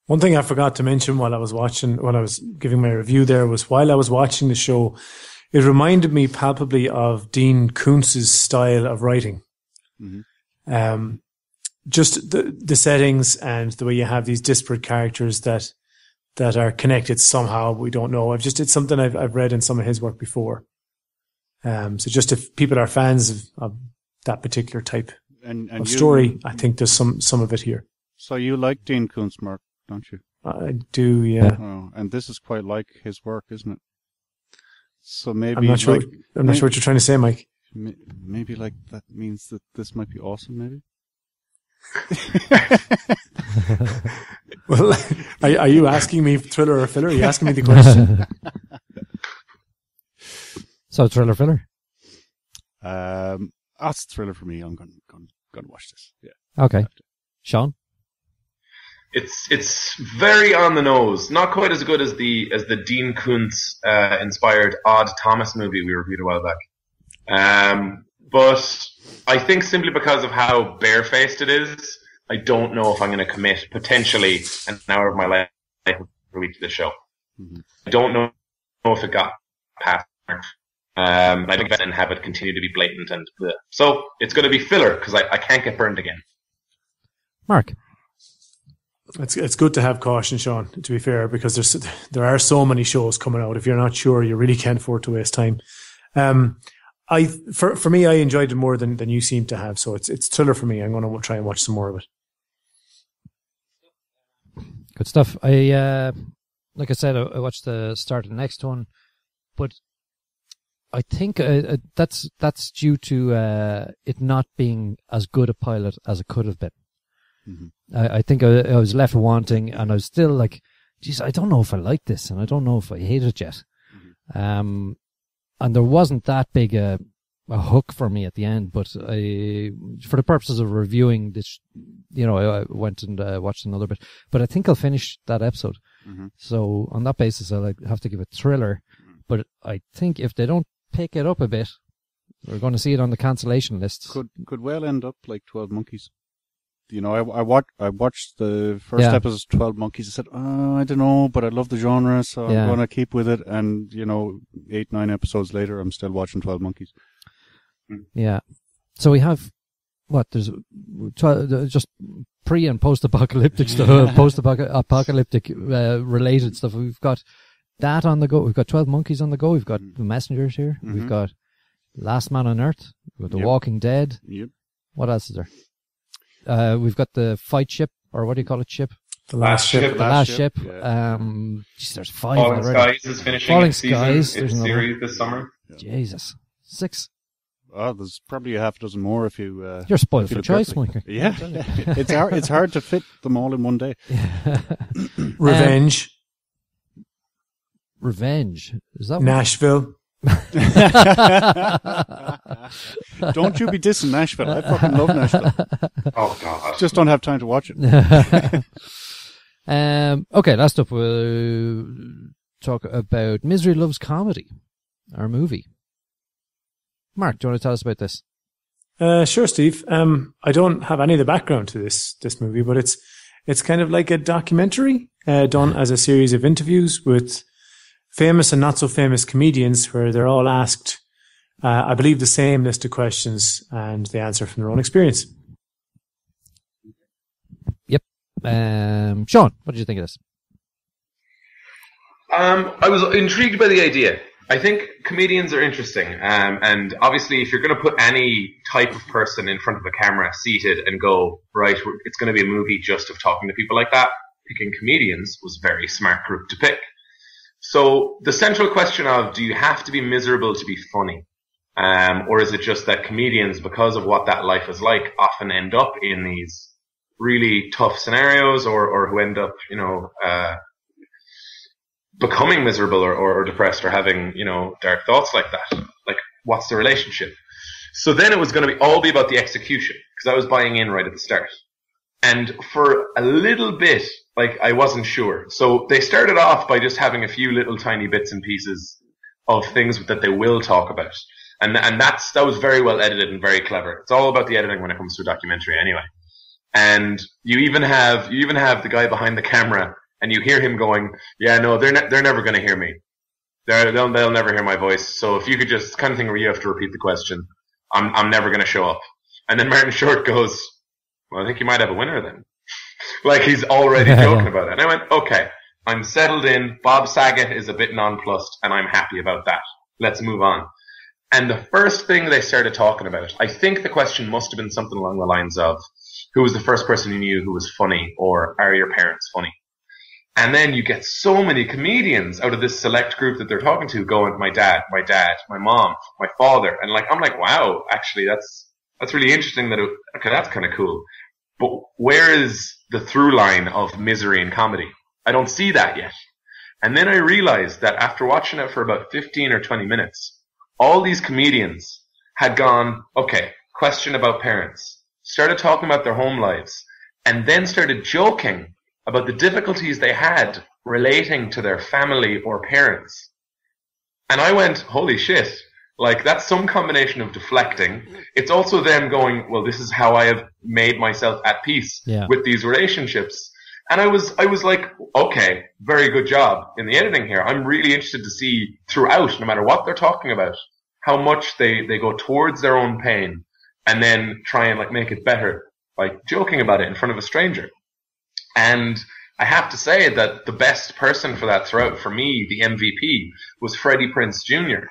One thing I forgot to mention while I was giving my review there was while I was watching the show, it reminded me palpably of Dean Koontz's style of writing. Mm-hmm. Just the settings and the way you have these disparate characters that are connected somehow. We don't know. It's something I've read in some of his work before. So just if people are fans of that particular type of story, I think there's some of it here. So you like Dean Koontz, Mark, don't you? I do, yeah. Oh, and this is quite like his work, isn't it? So maybe I'm not sure what you're trying to say, Mike. Maybe like that means that this might be awesome, maybe? Well, are you asking me thriller or filler? Are you asking me the question? So thriller filler? That's thriller for me. I'm going to watch this. Yeah. Okay. Sean? It's very on the nose. Not quite as good as the Dean Koontz inspired Odd Thomas movie we reviewed a while back. But I think simply because of how barefaced it is, I don't know if I'm going to commit potentially an hour of my life per week to the show. Mm-hmm. I don't know if it got past. I think that and have it continue to be blatant and bleh. So it's going to be filler because I can't get burned again. Mark. It's good to have caution, Sean, to be fair, because there are so many shows coming out. If you're not sure, you really can't afford to waste time. For me, I enjoyed it more than you seem to have. So it's thriller for me. I'm going to try and watch some more of it. Good stuff. Like I said, I watched the start of the next one, but I think that's due to it not being as good a pilot as it could have been. Mm-hmm. I think I was left wanting, and I was still like, geez, I don't know if I like this, and I don't know if I hate it yet. Mm-hmm. And there wasn't that big a hook for me at the end, but for the purposes of reviewing this, I went and watched another bit. But I think I'll finish that episode. Mm-hmm. So on that basis, I'll have to give it thriller. Mm-hmm. But I think if they don't pick it up a bit, we're going to see it on the cancellation list. Could well end up like 12 Monkeys. I watched the first episode of 12 Monkeys. I said, I don't know, but I love the genre, so I'm going to keep with it. And, 8-9 episodes later, I'm still watching 12 Monkeys. Yeah. So we have, there's 12, just pre and post-apocalyptic stuff, post-apocalyptic related stuff. We've got that on the go. We've got 12 Monkeys on the go. We've got The Messengers here. Mm-hmm. We've got Last Man on Earth. We've got The Walking Dead. Yep. What else is there? We've got the fight ship, or what do you call it, ship? The last ship. The last ship. Yeah. There's 5 Falling already. Skies is finishing Falling its Skies. season, its series this summer. Yeah. Jesus. 6. Oh, there's probably a half a dozen more if you... You're spoiled for choice, Mike. Yeah. It's hard to fit them all in one day. Revenge. Revenge. Is that Nashville? Don't you be dissing Nashville. I fucking love Nashville. Oh, God. Just don't have time to watch it. Okay, last up we'll talk about Misery Loves Comedy, our movie. Mark, do you want to tell us about this? Sure, Steve. I don't have any of the background to this movie, but it's kind of like a documentary done as a series of interviews with famous and not so famous comedians, where they're all asked, I believe, the same list of questions, and they answer from their own experience. Yep. Sean, what did you think of this? I was intrigued by the idea. I think comedians are interesting, and obviously if you're going to put any type of person in front of a camera seated and go, right, it's going to be a movie just of talking to people like that, picking comedians was a very smart group to pick. So the central question of, do you have to be miserable to be funny? Or is it just that comedians, because of what that life is like, often end up in these really tough scenarios, or who end up, becoming miserable or depressed or having, dark thoughts like that? Like, what's the relationship? So then it was going to all be about the execution, because I was buying in right at the start. And for a little bit, I wasn't sure. So they started off by just having a few little tiny bits and pieces of things that they will talk about. And that was very well edited and very clever. It's all about the editing when it comes to a documentary anyway. And you even have the guy behind the camera, and you hear him going, yeah, no, they're never going to hear me. They'll never hear my voice. So if you could just, kind of thing where you have to repeat the question, I'm never going to show up. And then Martin Short goes, well, I think you might have a winner then. He's already joking about it. And I went, okay, I'm settled in. Bob Saget is a bit nonplussed, and I'm happy about that. Let's move on. And the first thing they started talking about, I think the question must have been something along the lines of, who was the first person you knew who was funny, or are your parents funny? And then you get so many comedians out of this select group that they're talking to going, my dad, my mom, my father. And I'm like, wow, actually that's really interesting okay, that's kind of cool. But where is the through line of misery and comedy? I don't see that yet. And then I realized that after watching it for about 15 or 20 minutes, all these comedians had gone, okay, question about parents, started talking about their home lives, and then started joking about the difficulties they had relating to their family or parents. And I went, holy shit, that's some combination of deflecting. It's also them going, well, this is how I have made myself at peace with these relationships. And I was like, okay, very good job in the editing here. I'm really interested to see throughout, no matter what they're talking about, how much they go towards their own pain and then try and make it better, joking about it in front of a stranger. And I have to say that the best person for that throughout, for me, the MVP, was Freddie Prinze Jr.,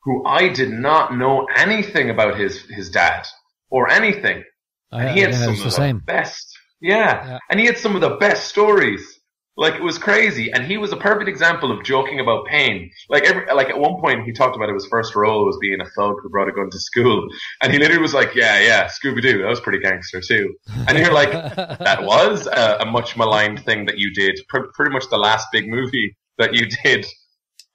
who I did not know anything about his dad or anything. And he had some of the best. Yeah. And he had some of the best stories. It was crazy. And he was a perfect example of joking about pain. At one point he talked about his first role was being a thug who brought a gun to school. And he literally was like, yeah, Scooby-Doo, that was pretty gangster too. And you're like, that was a much maligned thing that you did. Pretty much the last big movie that you did.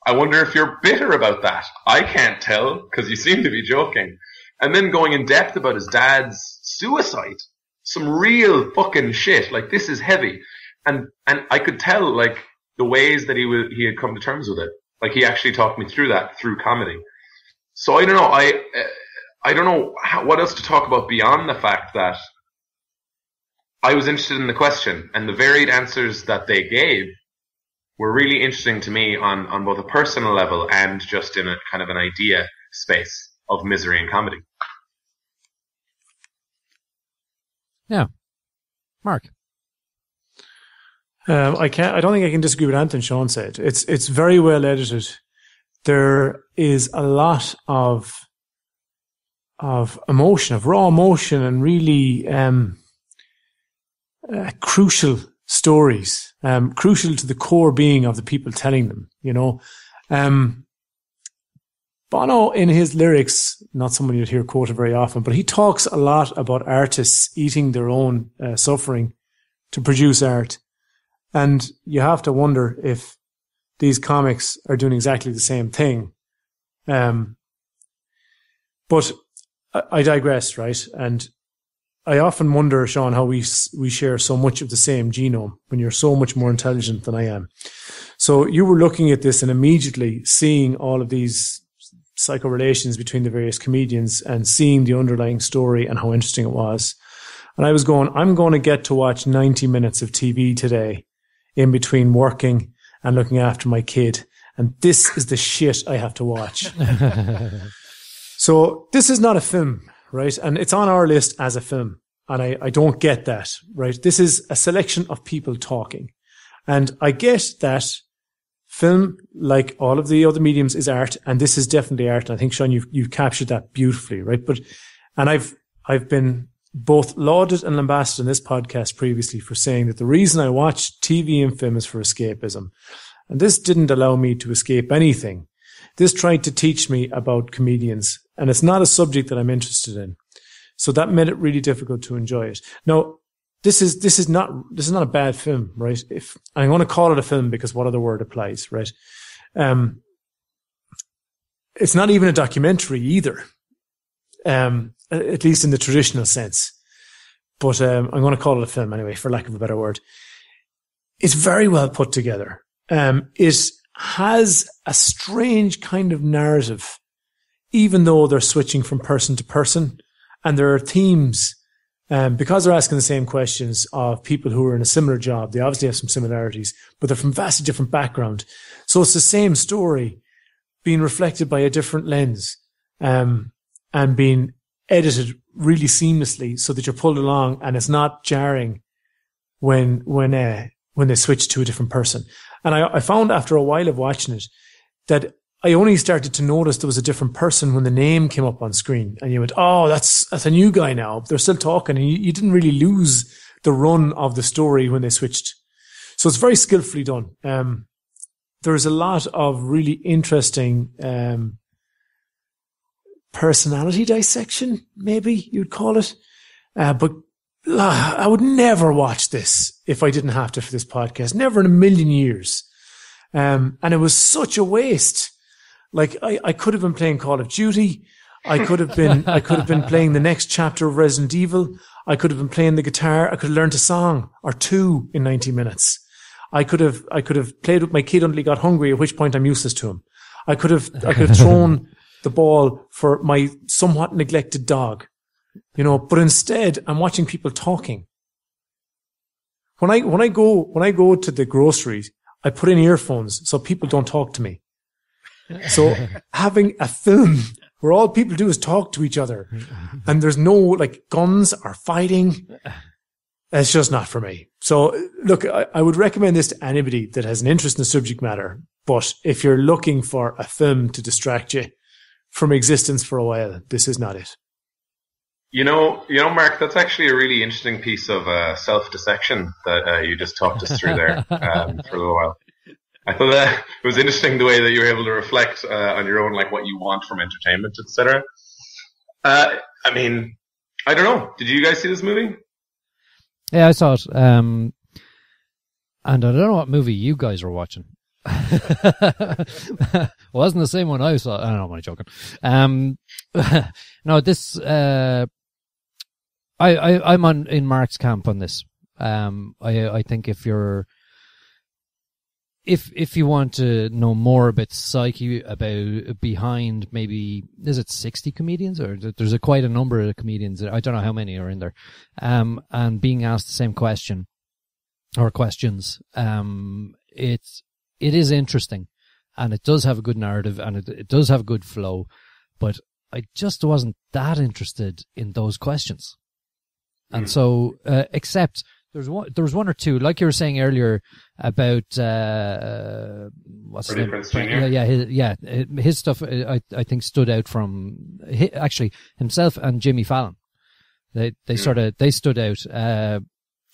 I wonder if you're bitter about that. I can't tell, because you seem to be joking. And then going in depth about his dad's suicide. Some real fucking shit. This is heavy. And I could tell, the ways that he had come to terms with it. He actually talked me through that through comedy. So I don't know. I don't know what else to talk about beyond the fact that I was interested in the question, and the varied answers that they gave were really interesting to me on both a personal level and just in a kind of an idea space of misery and comedy. Yeah. Mark. I don't think I can disagree with anything Sean said. It's very well edited. There is a lot of emotion, of raw emotion, and really crucial stories, crucial to the core being of the people telling them. Bono, in his lyrics, not someone you'd hear quoted very often, but he talks a lot about artists eating their own suffering to produce art. And you have to wonder if these comics are doing exactly the same thing. But I digress, right? And I often wonder, Sean, how we share so much of the same genome when you're so much more intelligent than I am. So you were looking at this and immediately seeing all of these psycho-relations between the various comedians and seeing the underlying story and how interesting it was. And I was going, I'm going to get to watch 90 minutes of TV today in between working and looking after my kid. And this is the shit I have to watch. So this is not a film, right? And it's on our list as a film. And I don't get that, right? This is a selection of people talking. And I get that film, like all of the other mediums, is art. And this is definitely art. And I think, Sean, you've captured that beautifully, right? And I've been both lauded and lambasted in this podcast previously for saying that the reason I watch TV and film is for escapism. And this didn't allow me to escape anything. This tried to teach me about comedians, and it's not a subject that I'm interested in. So that made it really difficult to enjoy it. Now, this is not a bad film, right? If I'm going to call it a film because what other word applies, right? It's not even a documentary either. At least in the traditional sense. But I'm going to call it a film anyway, for lack of a better word. It's very well put together. It has a strange kind of narrative, even though they're switching from person to person. And there are themes, because they're asking the same questions of people who are in a similar job. They obviously have some similarities, but they're from vastly different background. So it's the same story being reflected by a different lens, and being edited really seamlessly so that you're pulled along and it's not jarring when they switch to a different person. And I found after a while of watching it that I only started to notice there was a different person when the name came up on screen, and you went, oh, that's a new guy now. They're still talking, and you didn't really lose the run of the story when they switched. So it's very skillfully done. There's a lot of really interesting, personality dissection, maybe you'd call it. But I would never watch this if I didn't have to for this podcast. Never in a million years. And it was such a waste. Like I could have been playing Call of Duty. I could have been playing the next chapter of Resident Evil. I could have been playing the guitar. I could have learned a song or two in 90 minutes. I could have played with my kid until he got hungry, at which point I'm useless to him. I could have thrown the ball for my somewhat neglected dog, but instead I'm watching people talking. When I go to the groceries, I put in earphones so people don't talk to me. So having a film where all people do is talk to each other and there's no like guns or fighting, it's just not for me. So look, I would recommend this to anybody that has an interest in the subject matter. But if you're looking for a film to distract you from existence for a while, this is not it. Mark, that's actually a really interesting piece of self-dissection that you just talked us through there for a little while. I thought that it was interesting the way that you were able to reflect on your own, like what you want from entertainment, etc. I don't know. Did you guys see this movie? Yeah, I saw it. And I don't know what movie you guys were watching. Wasn't the same one I saw. I don't know, I'm only joking. No, this, I'm in Mark's camp on this. I think if you want to know more about psyche, about behind maybe, is it 60 comedians, or there's quite a number of comedians, I don't know how many are in there, and being asked the same question or questions, it is interesting, and it does have a good narrative, and it does have a good flow, but I just wasn't that interested in those questions. And so, except there was one or two, like you were saying earlier about what's his name? His stuff I think stood out from actually himself and Jimmy Fallon. They stood out.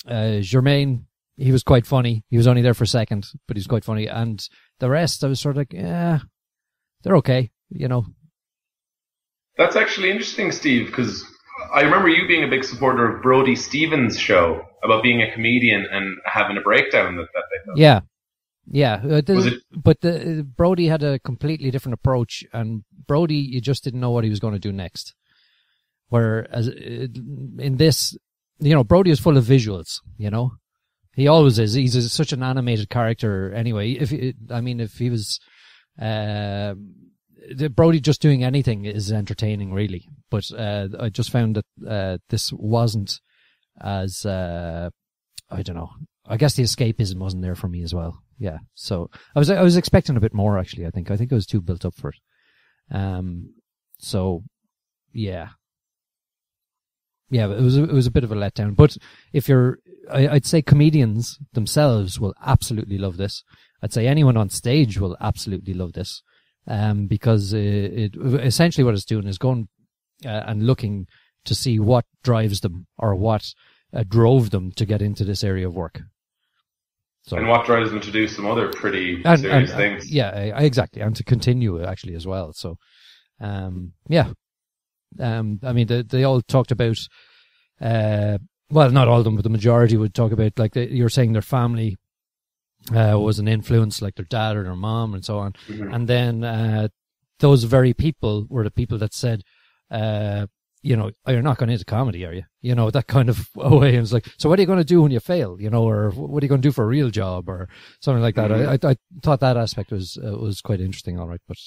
Jermaine, he was quite funny. He was only there for a second, but he was quite funny. And the rest, I was sort of like, yeah, they're okay, That's actually interesting, Steve, because I remember you being a big supporter of Brody Stevens' show about being a comedian and having a breakdown that they thought. Yeah. But Brody had a completely different approach, and Brody, you just didn't know what he was going to do next. Whereas in this, Brody is full of visuals, He always is. He's such an animated character anyway. If he was, Brody just doing anything is entertaining, really. But I just found that this wasn't as I don't know. I guess the escapism wasn't there for me as well. Yeah, so I was expecting a bit more, actually. I think it was too built up for it. So yeah, it was a bit of a letdown. But if I'd say comedians themselves will absolutely love this. I'd say anyone on stage will absolutely love this, because it essentially what it's doing is going and looking to see what drives them or what drove them to get into this area of work. So, and what drives them to do some other pretty serious things. Yeah, exactly. And to continue actually as well. So, yeah. I mean, they all talked about, well, not all of them, but the majority would talk about, like, you're saying their family was an influence, like their dad or their mom and so on. Mm-hmm. And then those very people were the people that said, you know, oh, you're not going into comedy, are you? You know, that kind of way. And it's like, so what are you going to do when you fail? You know, or what are you going to do for a real job or something like that? Mm-hmm. I thought that aspect was quite interesting. All right. But,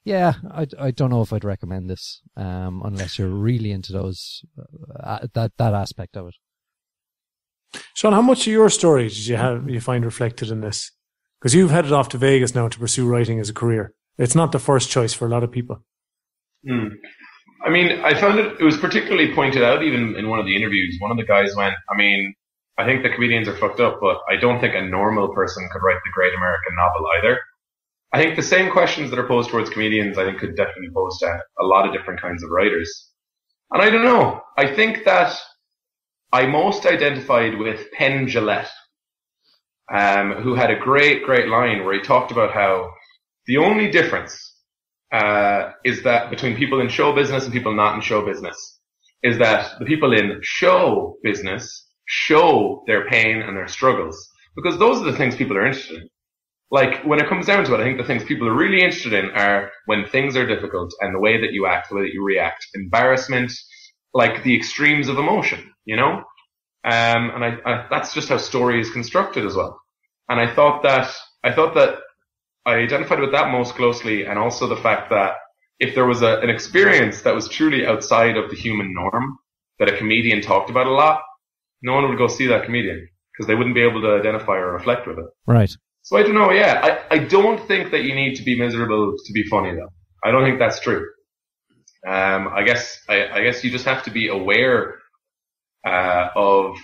yeah, I don't know if I'd recommend this, unless you're really into those, that aspect of it. Sean, how much of your story did you find reflected in this? Because you've headed off to Vegas now to pursue writing as a career. It's not the first choice for a lot of people. I mean, I found it was particularly pointed out even in one of the interviews. One of the guys went, I mean, I think the comedians are fucked up, but I don't think a normal person could write the great American novel either. I think the same questions that are posed towards comedians, I think could definitely be posed to a lot of different kinds of writers. And I don't know. I think that I most identified with Penn Jillette, who had a great line where he talked about how the only difference is that between people in show business and people not in show business is that the people in show business show their pain and their struggles because those are the things people are interested in. Like, when it comes down to it, I think the things people are really interested in are when things are difficult and the way that you act, the way that you react, embarrassment, like the extremes of emotion, you know? And I that's just how story is constructed as well. And I thought that I identified with that most closely, and also the fact that if there was an experience that was truly outside of the human norm that a comedian talked about a lot, no one would go see that comedian because they wouldn't be able to identify or reflect with it. Right. So I don't know, yeah. I don't think that you need to be miserable to be funny, though. I don't think that's true. I guess you just have to be aware of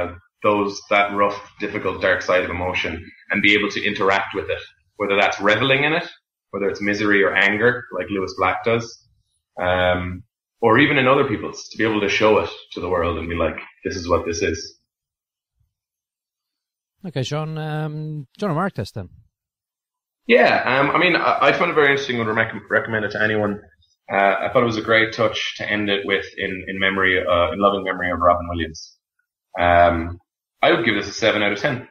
that rough, difficult, dark side of emotion and be able to interact with it. Whether that's reveling in it, whether it's misery or anger, like Lewis Black does, or even in other people's, to be able to show it to the world and be like, this is what this is. Okay, Sean, do you want to mark this then? Yeah, I mean, I found it very interesting, would recommend it to anyone. I thought it was a great touch to end it with in loving memory of Robin Williams. I would give this a 7 out of 10.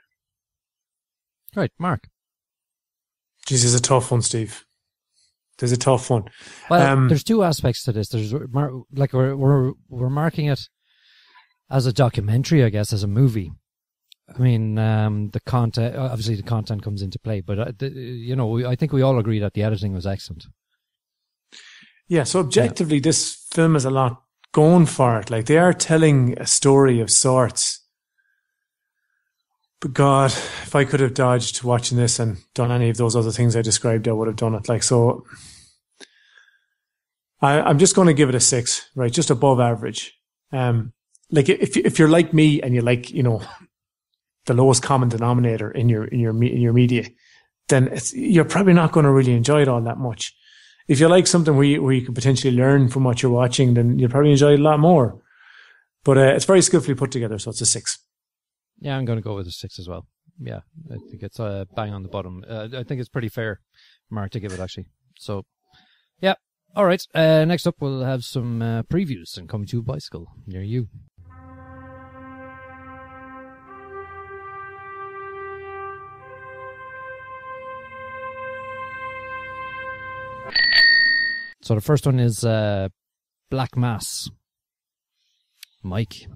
Right, Mark. Jeez, it's a tough one, Steve. There's a tough one. Well, there's two aspects to this. There's like we're marking it as a documentary, I guess, as a movie. I mean, the content, obviously the content comes into play, but I think we all agree that the editing was excellent. Yeah. So objectively, this film has a lot going for it. Like, they are telling a story of sorts. But God, if I could have dodged watching this and done any of those other things I described, I would have done it. Like, so I'm just going to give it a 6, right? Just above average. Like, if you're like me and you like, you know, the lowest common denominator in your media, then you're probably not going to really enjoy it all that much. If you like something where you can potentially learn from what you're watching, then you'll probably enjoy it a lot more. But it's very skillfully put together, so it's a 6. Yeah, I'm going to go with a 6 as well. Yeah, I think it's bang on the bottom. I think it's pretty fair mark to give it, actually. So, yeah. All right. Next up, we'll have some previews and Coming to a Bicycle near you. So the first one is Black Mass. Mike.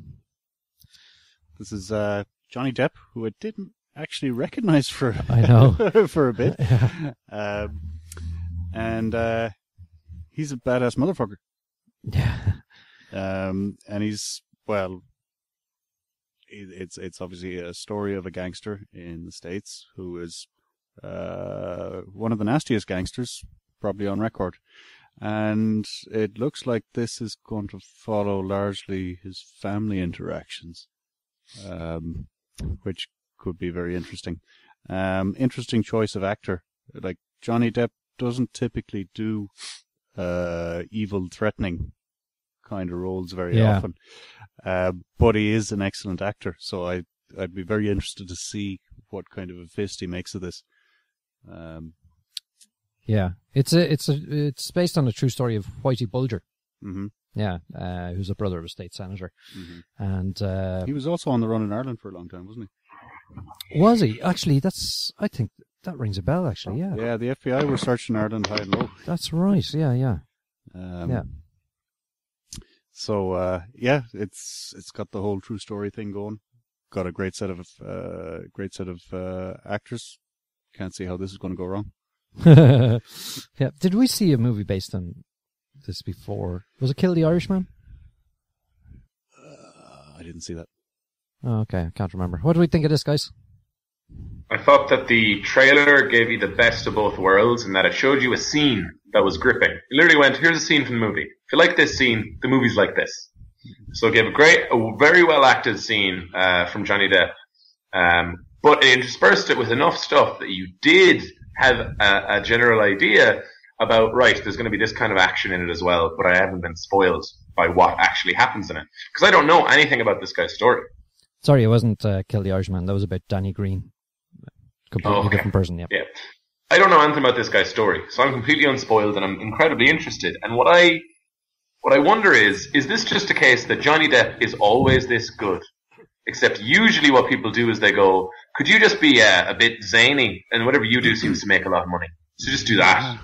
This is Johnny Depp, who I didn't actually recognize for I know for a bit. Yeah. and he's a badass motherfucker. Yeah. And he's, well, it's obviously a story of a gangster in the States who is one of the nastiest gangsters probably on record. And it looks like this is going to follow largely his family interactions, which could be very interesting. Interesting choice of actor. Like, Johnny Depp doesn't typically do evil, threatening kind of roles very often. But he is an excellent actor, so I'd be very interested to see what kind of a fist he makes of this. Yeah, it's based on a true story of Whitey Bulger. Mm-hmm. Yeah, who's a brother of a state senator, and he was also on the run in Ireland for a long time, wasn't he? Was he? Actually, I think that rings a bell. Actually, yeah. Yeah, the FBI were searching Ireland high and low. That's right. Yeah. Yeah. So it's got the whole true story thing going. Got a great set of actors. Can't see how this is going to go wrong. Yeah. Did we see a movie based on this before? Was it Kill the Irishman? I didn't see that. Oh, okay, I can't remember. What do we think of this, guys? I thought that the trailer gave you the best of both worlds and that it showed you a scene that was gripping. It literally went, here's a scene from the movie. If you like this scene, the movie's like this. So it gave a very well acted scene from Johnny Depp. But it interspersed it with enough stuff that you did have a general idea about, right, there's going to be this kind of action in it as well, but I haven't been spoiled by what actually happens in it. Because I don't know anything about this guy's story. Sorry, it wasn't Kill the Irishman. That was about Danny Green. Completely different person, yeah. I don't know anything about this guy's story, so I'm completely unspoiled and I'm incredibly interested. And what I wonder is this just a case that Johnny Depp is always this good? Except usually what people do is they go, could you just be a bit zany and whatever you do seems to make a lot of money? So just do that.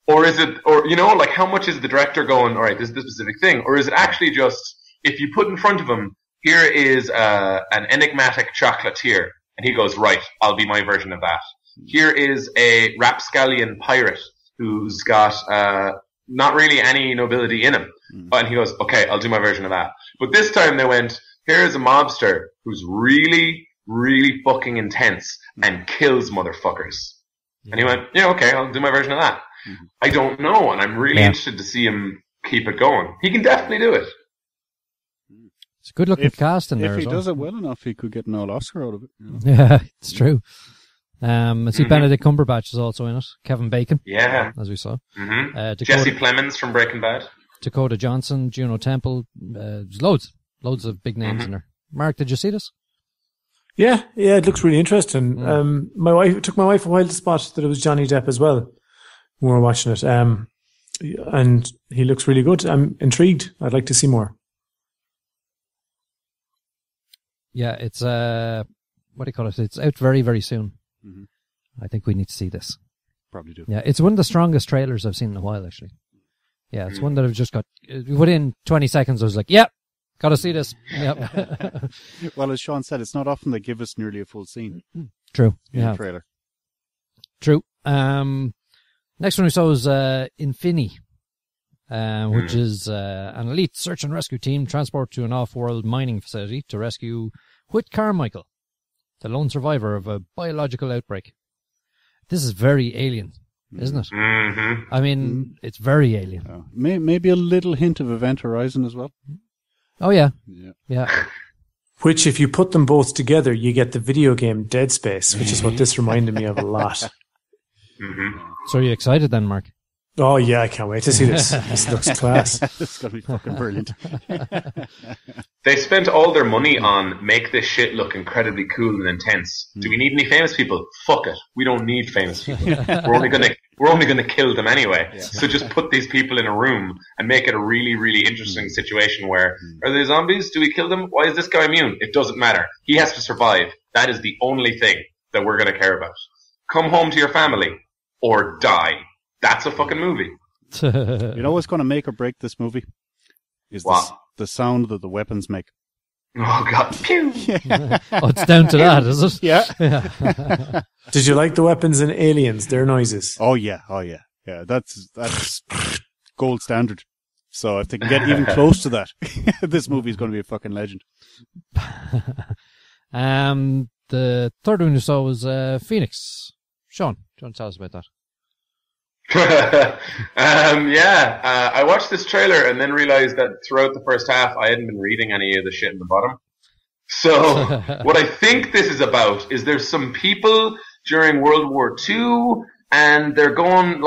Or is it, like how much is the director going, all right, this is the specific thing? Or is it actually just, if you put in front of him, here is an enigmatic chocolatier, and he goes, right, I'll be my version of that. Here is a rapscallion pirate who's got not really any nobility in him. And he goes, okay, I'll do my version of that. But this time they went, here's a mobster who's really, really fucking intense and kills motherfuckers. Yeah. And he went, yeah, okay, I'll do my version of that. Mm-hmm. I don't know, and I'm really interested to see him keep it going. He can definitely do it. It's a good-looking cast in there. If he as well. does it well enough, he could get an all-Oscar out of it. Yeah, it's true. I see Benedict Cumberbatch is also in it. Kevin Bacon. Yeah. As we saw. Mm-hmm. Jesse Plemons from Breaking Bad. Dakota Johnson, Juno Temple. There's loads of big names in there. Mark, did you see this? Yeah, it looks really interesting. It took my wife a while to spot that it was Johnny Depp as well when we were watching it. And he looks really good. I'm intrigued. I'd like to see more. Yeah, it's what do you call it? It's out very, very soon. Mm-hmm. I think we need to see this. Probably do. Yeah, it's one of the strongest trailers I've seen in a while, actually. Yeah, it's one that I've just got within 20 seconds. I was like, "Yep, got to see this." Yep. Well, as Sean said, it's not often they give us nearly a full scene. True. In a trailer. True. Next one we saw was Infini, which is an elite search and rescue team transported to an off-world mining facility to rescue Whit Carmichael, the lone survivor of a biological outbreak. This is very alien, isn't it? Mm-hmm. I mean, it's very alien. Maybe a little hint of Event Horizon as well. Oh, yeah. Yeah. Which, if you put them both together, you get the video game Dead Space, which is what this reminded me of a lot. Mm-hmm. So are you excited then, Mark? Oh, yeah, I can't wait to see this. This looks class. It's going to be fucking brilliant. They spent all their money on make this shit look incredibly cool and intense. Do we need any famous people? Fuck it. We don't need famous people. We're only gonna kill them anyway. Yeah. So just put these people in a room and make it a really, really interesting situation where, are they zombies? Do we kill them? Why is this guy immune? It doesn't matter. He has to survive. That is the only thing that we're gonna care about. Come home to your family or die. That's a fucking movie. You know what's going to make or break this movie? Is the sound that the weapons make. Oh, God. Pew! Oh, it's down to that, is it? Yeah. Did you like the weapons in Aliens, their noises? Oh, yeah. Yeah, that's gold standard. So if they can get even close to that, this movie is going to be a fucking legend. The third one you saw was Phoenix. Sean, do you want to tell us about that? I watched this trailer and then realized that throughout the first half I hadn't been reading any of the shit in the bottom. So what I think this is about is there's some people during World War II and they're going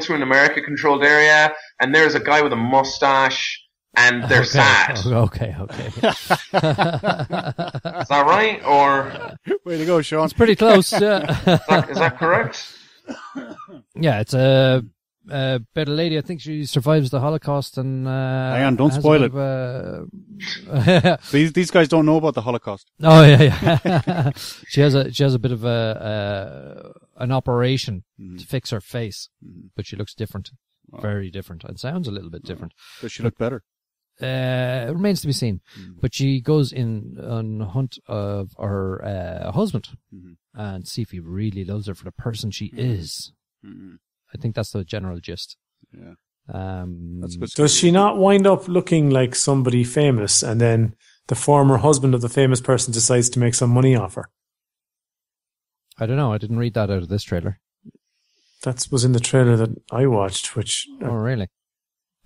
through an America-controlled area, and there's a guy with a mustache, and they're sad. Okay. Is that right? Or way to go, Sean. It's pretty close. Yeah. Is that correct? Yeah, it's a about a lady. I think she survives the Holocaust, and hang on, don't spoil it. These guys don't know about the Holocaust. Oh yeah. She has a bit of an operation to fix her face, but she looks different, very different, and sounds a little bit different. Does she look better? It remains to be seen. But she goes on hunt of her husband and see if he really loves her for the person she is. I think that's the general gist. Yeah. That's good. Does she not wind up looking like somebody famous, and then the former husband of the famous person decides to make some money off her? I don't know. I didn't read that out of this trailer. That was in the trailer that I watched, which Oh, really?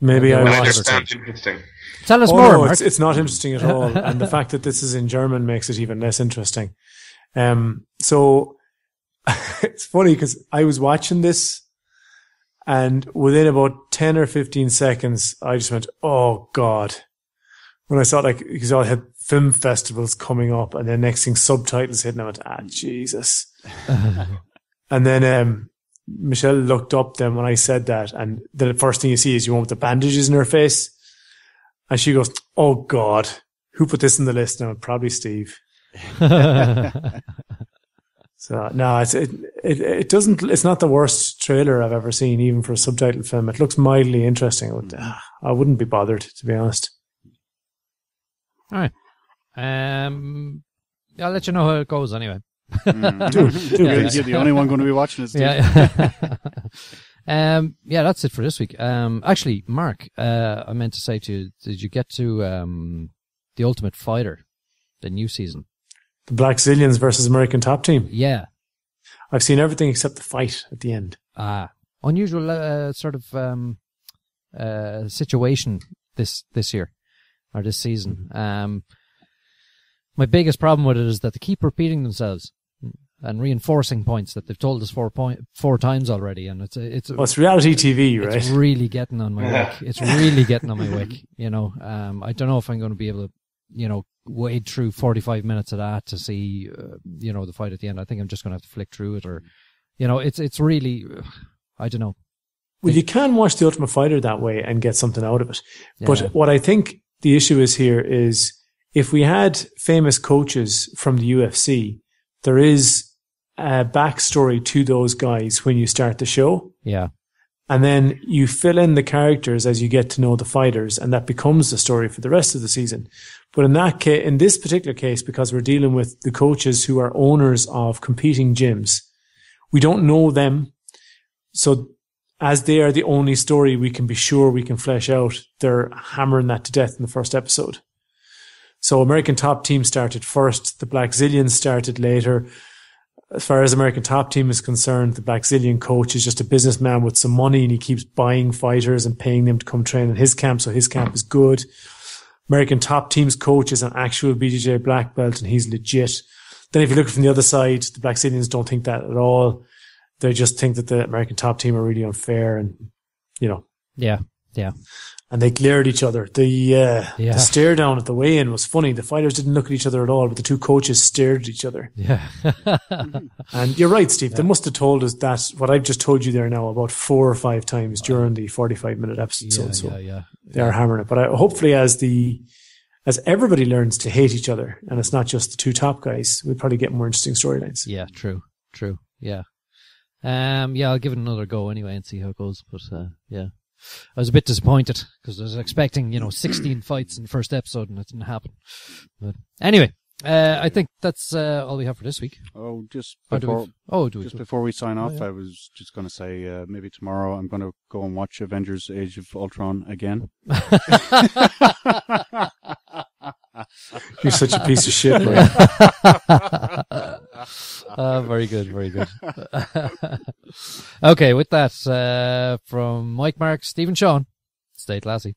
maybe I Well, watched. it sounds interesting. Tell us Oh, more, no, Mark. it's not interesting at all. And the fact that this is in German makes it even less interesting. So it's funny because I was watching this, and within about 10 or 15 seconds, I just went, oh God. When I saw because I had film festivals coming up, and then next thing subtitles hit, and I went, Jesus. And then, Michelle looked up then when I said that, and the first thing you see is you want the bandages in her face. And she goes, oh God, who put this in the list? No, probably Steve. So no, it's not the worst trailer I've ever seen, even for a subtitled film. It looks mildly interesting. I wouldn't be bothered, to be honest. All right. I'll let you know how it goes anyway. You're the only one going to be watching this. Yeah. That's it for this week. Actually, Mark, I meant to say to you, did you get to The Ultimate Fighter, the new season? The Black Zillions versus American Top Team. Yeah. I've seen everything except the fight at the end. Unusual sort of situation this year, or this season. My biggest problem with it is that they keep repeating themselves and reinforcing points that they've told us four times already, and it's reality TV, right? It's really getting on my wick. It's really getting on my wick. You know, I don't know if I'm going to be able to, wade through 45 minutes of that to see, the fight at the end. I think I'm just going to have to flick through it, or, it's really, I don't know. Well, you can watch The Ultimate Fighter that way and get something out of it. Yeah. But what I think the issue is here is, if we had famous coaches from the UFC, there is a backstory to those guys when you start the show. Yeah. And then you fill in the characters as you get to know the fighters, and that becomes the story for the rest of the season. But in this particular case, because we're dealing with the coaches who are owners of competing gyms, we don't know them. So as they are the only story we can be sure we can flesh out, they're hammering that to death in the first episode. So American Top Team started first. The Black Zillions started later. As far as American Top Team is concerned, the Black Zillion coach is just a businessman with some money, and he keeps buying fighters and paying them to come train in his camp, so his camp is good. American Top Team's coach is an actual BJJ black belt, and he's legit. Then if you look from the other side, the Black Zillions don't think that at all. They just think that the American Top Team are really unfair, and, Yeah. And they glared at each other. The stare down at the weigh-in was funny. The fighters didn't look at each other at all, but the two coaches stared at each other. Yeah. And you're right, Steve. They must have told us that, what I've just told you there now, about 4 or 5 times during the 45-minute episode. They are hammering it. But hopefully as everybody learns to hate each other, and it's not just the two top guys, we'll probably get more interesting storylines. Yeah, true. Yeah. I'll give it another go anyway and see how it goes. But, yeah. I was a bit disappointed because I was expecting, 16 fights in the first episode, and it didn't happen. But anyway, I think that's all we have for this week. Oh, just Or before, do we? just before we sign off, yeah. I was just going to say maybe tomorrow I'm going to go and watch Avengers Age of Ultron again. You're such a piece of shit, man. Very good, very good. Okay, with that, from Mike, Mark, Steve and Sean, stay classy.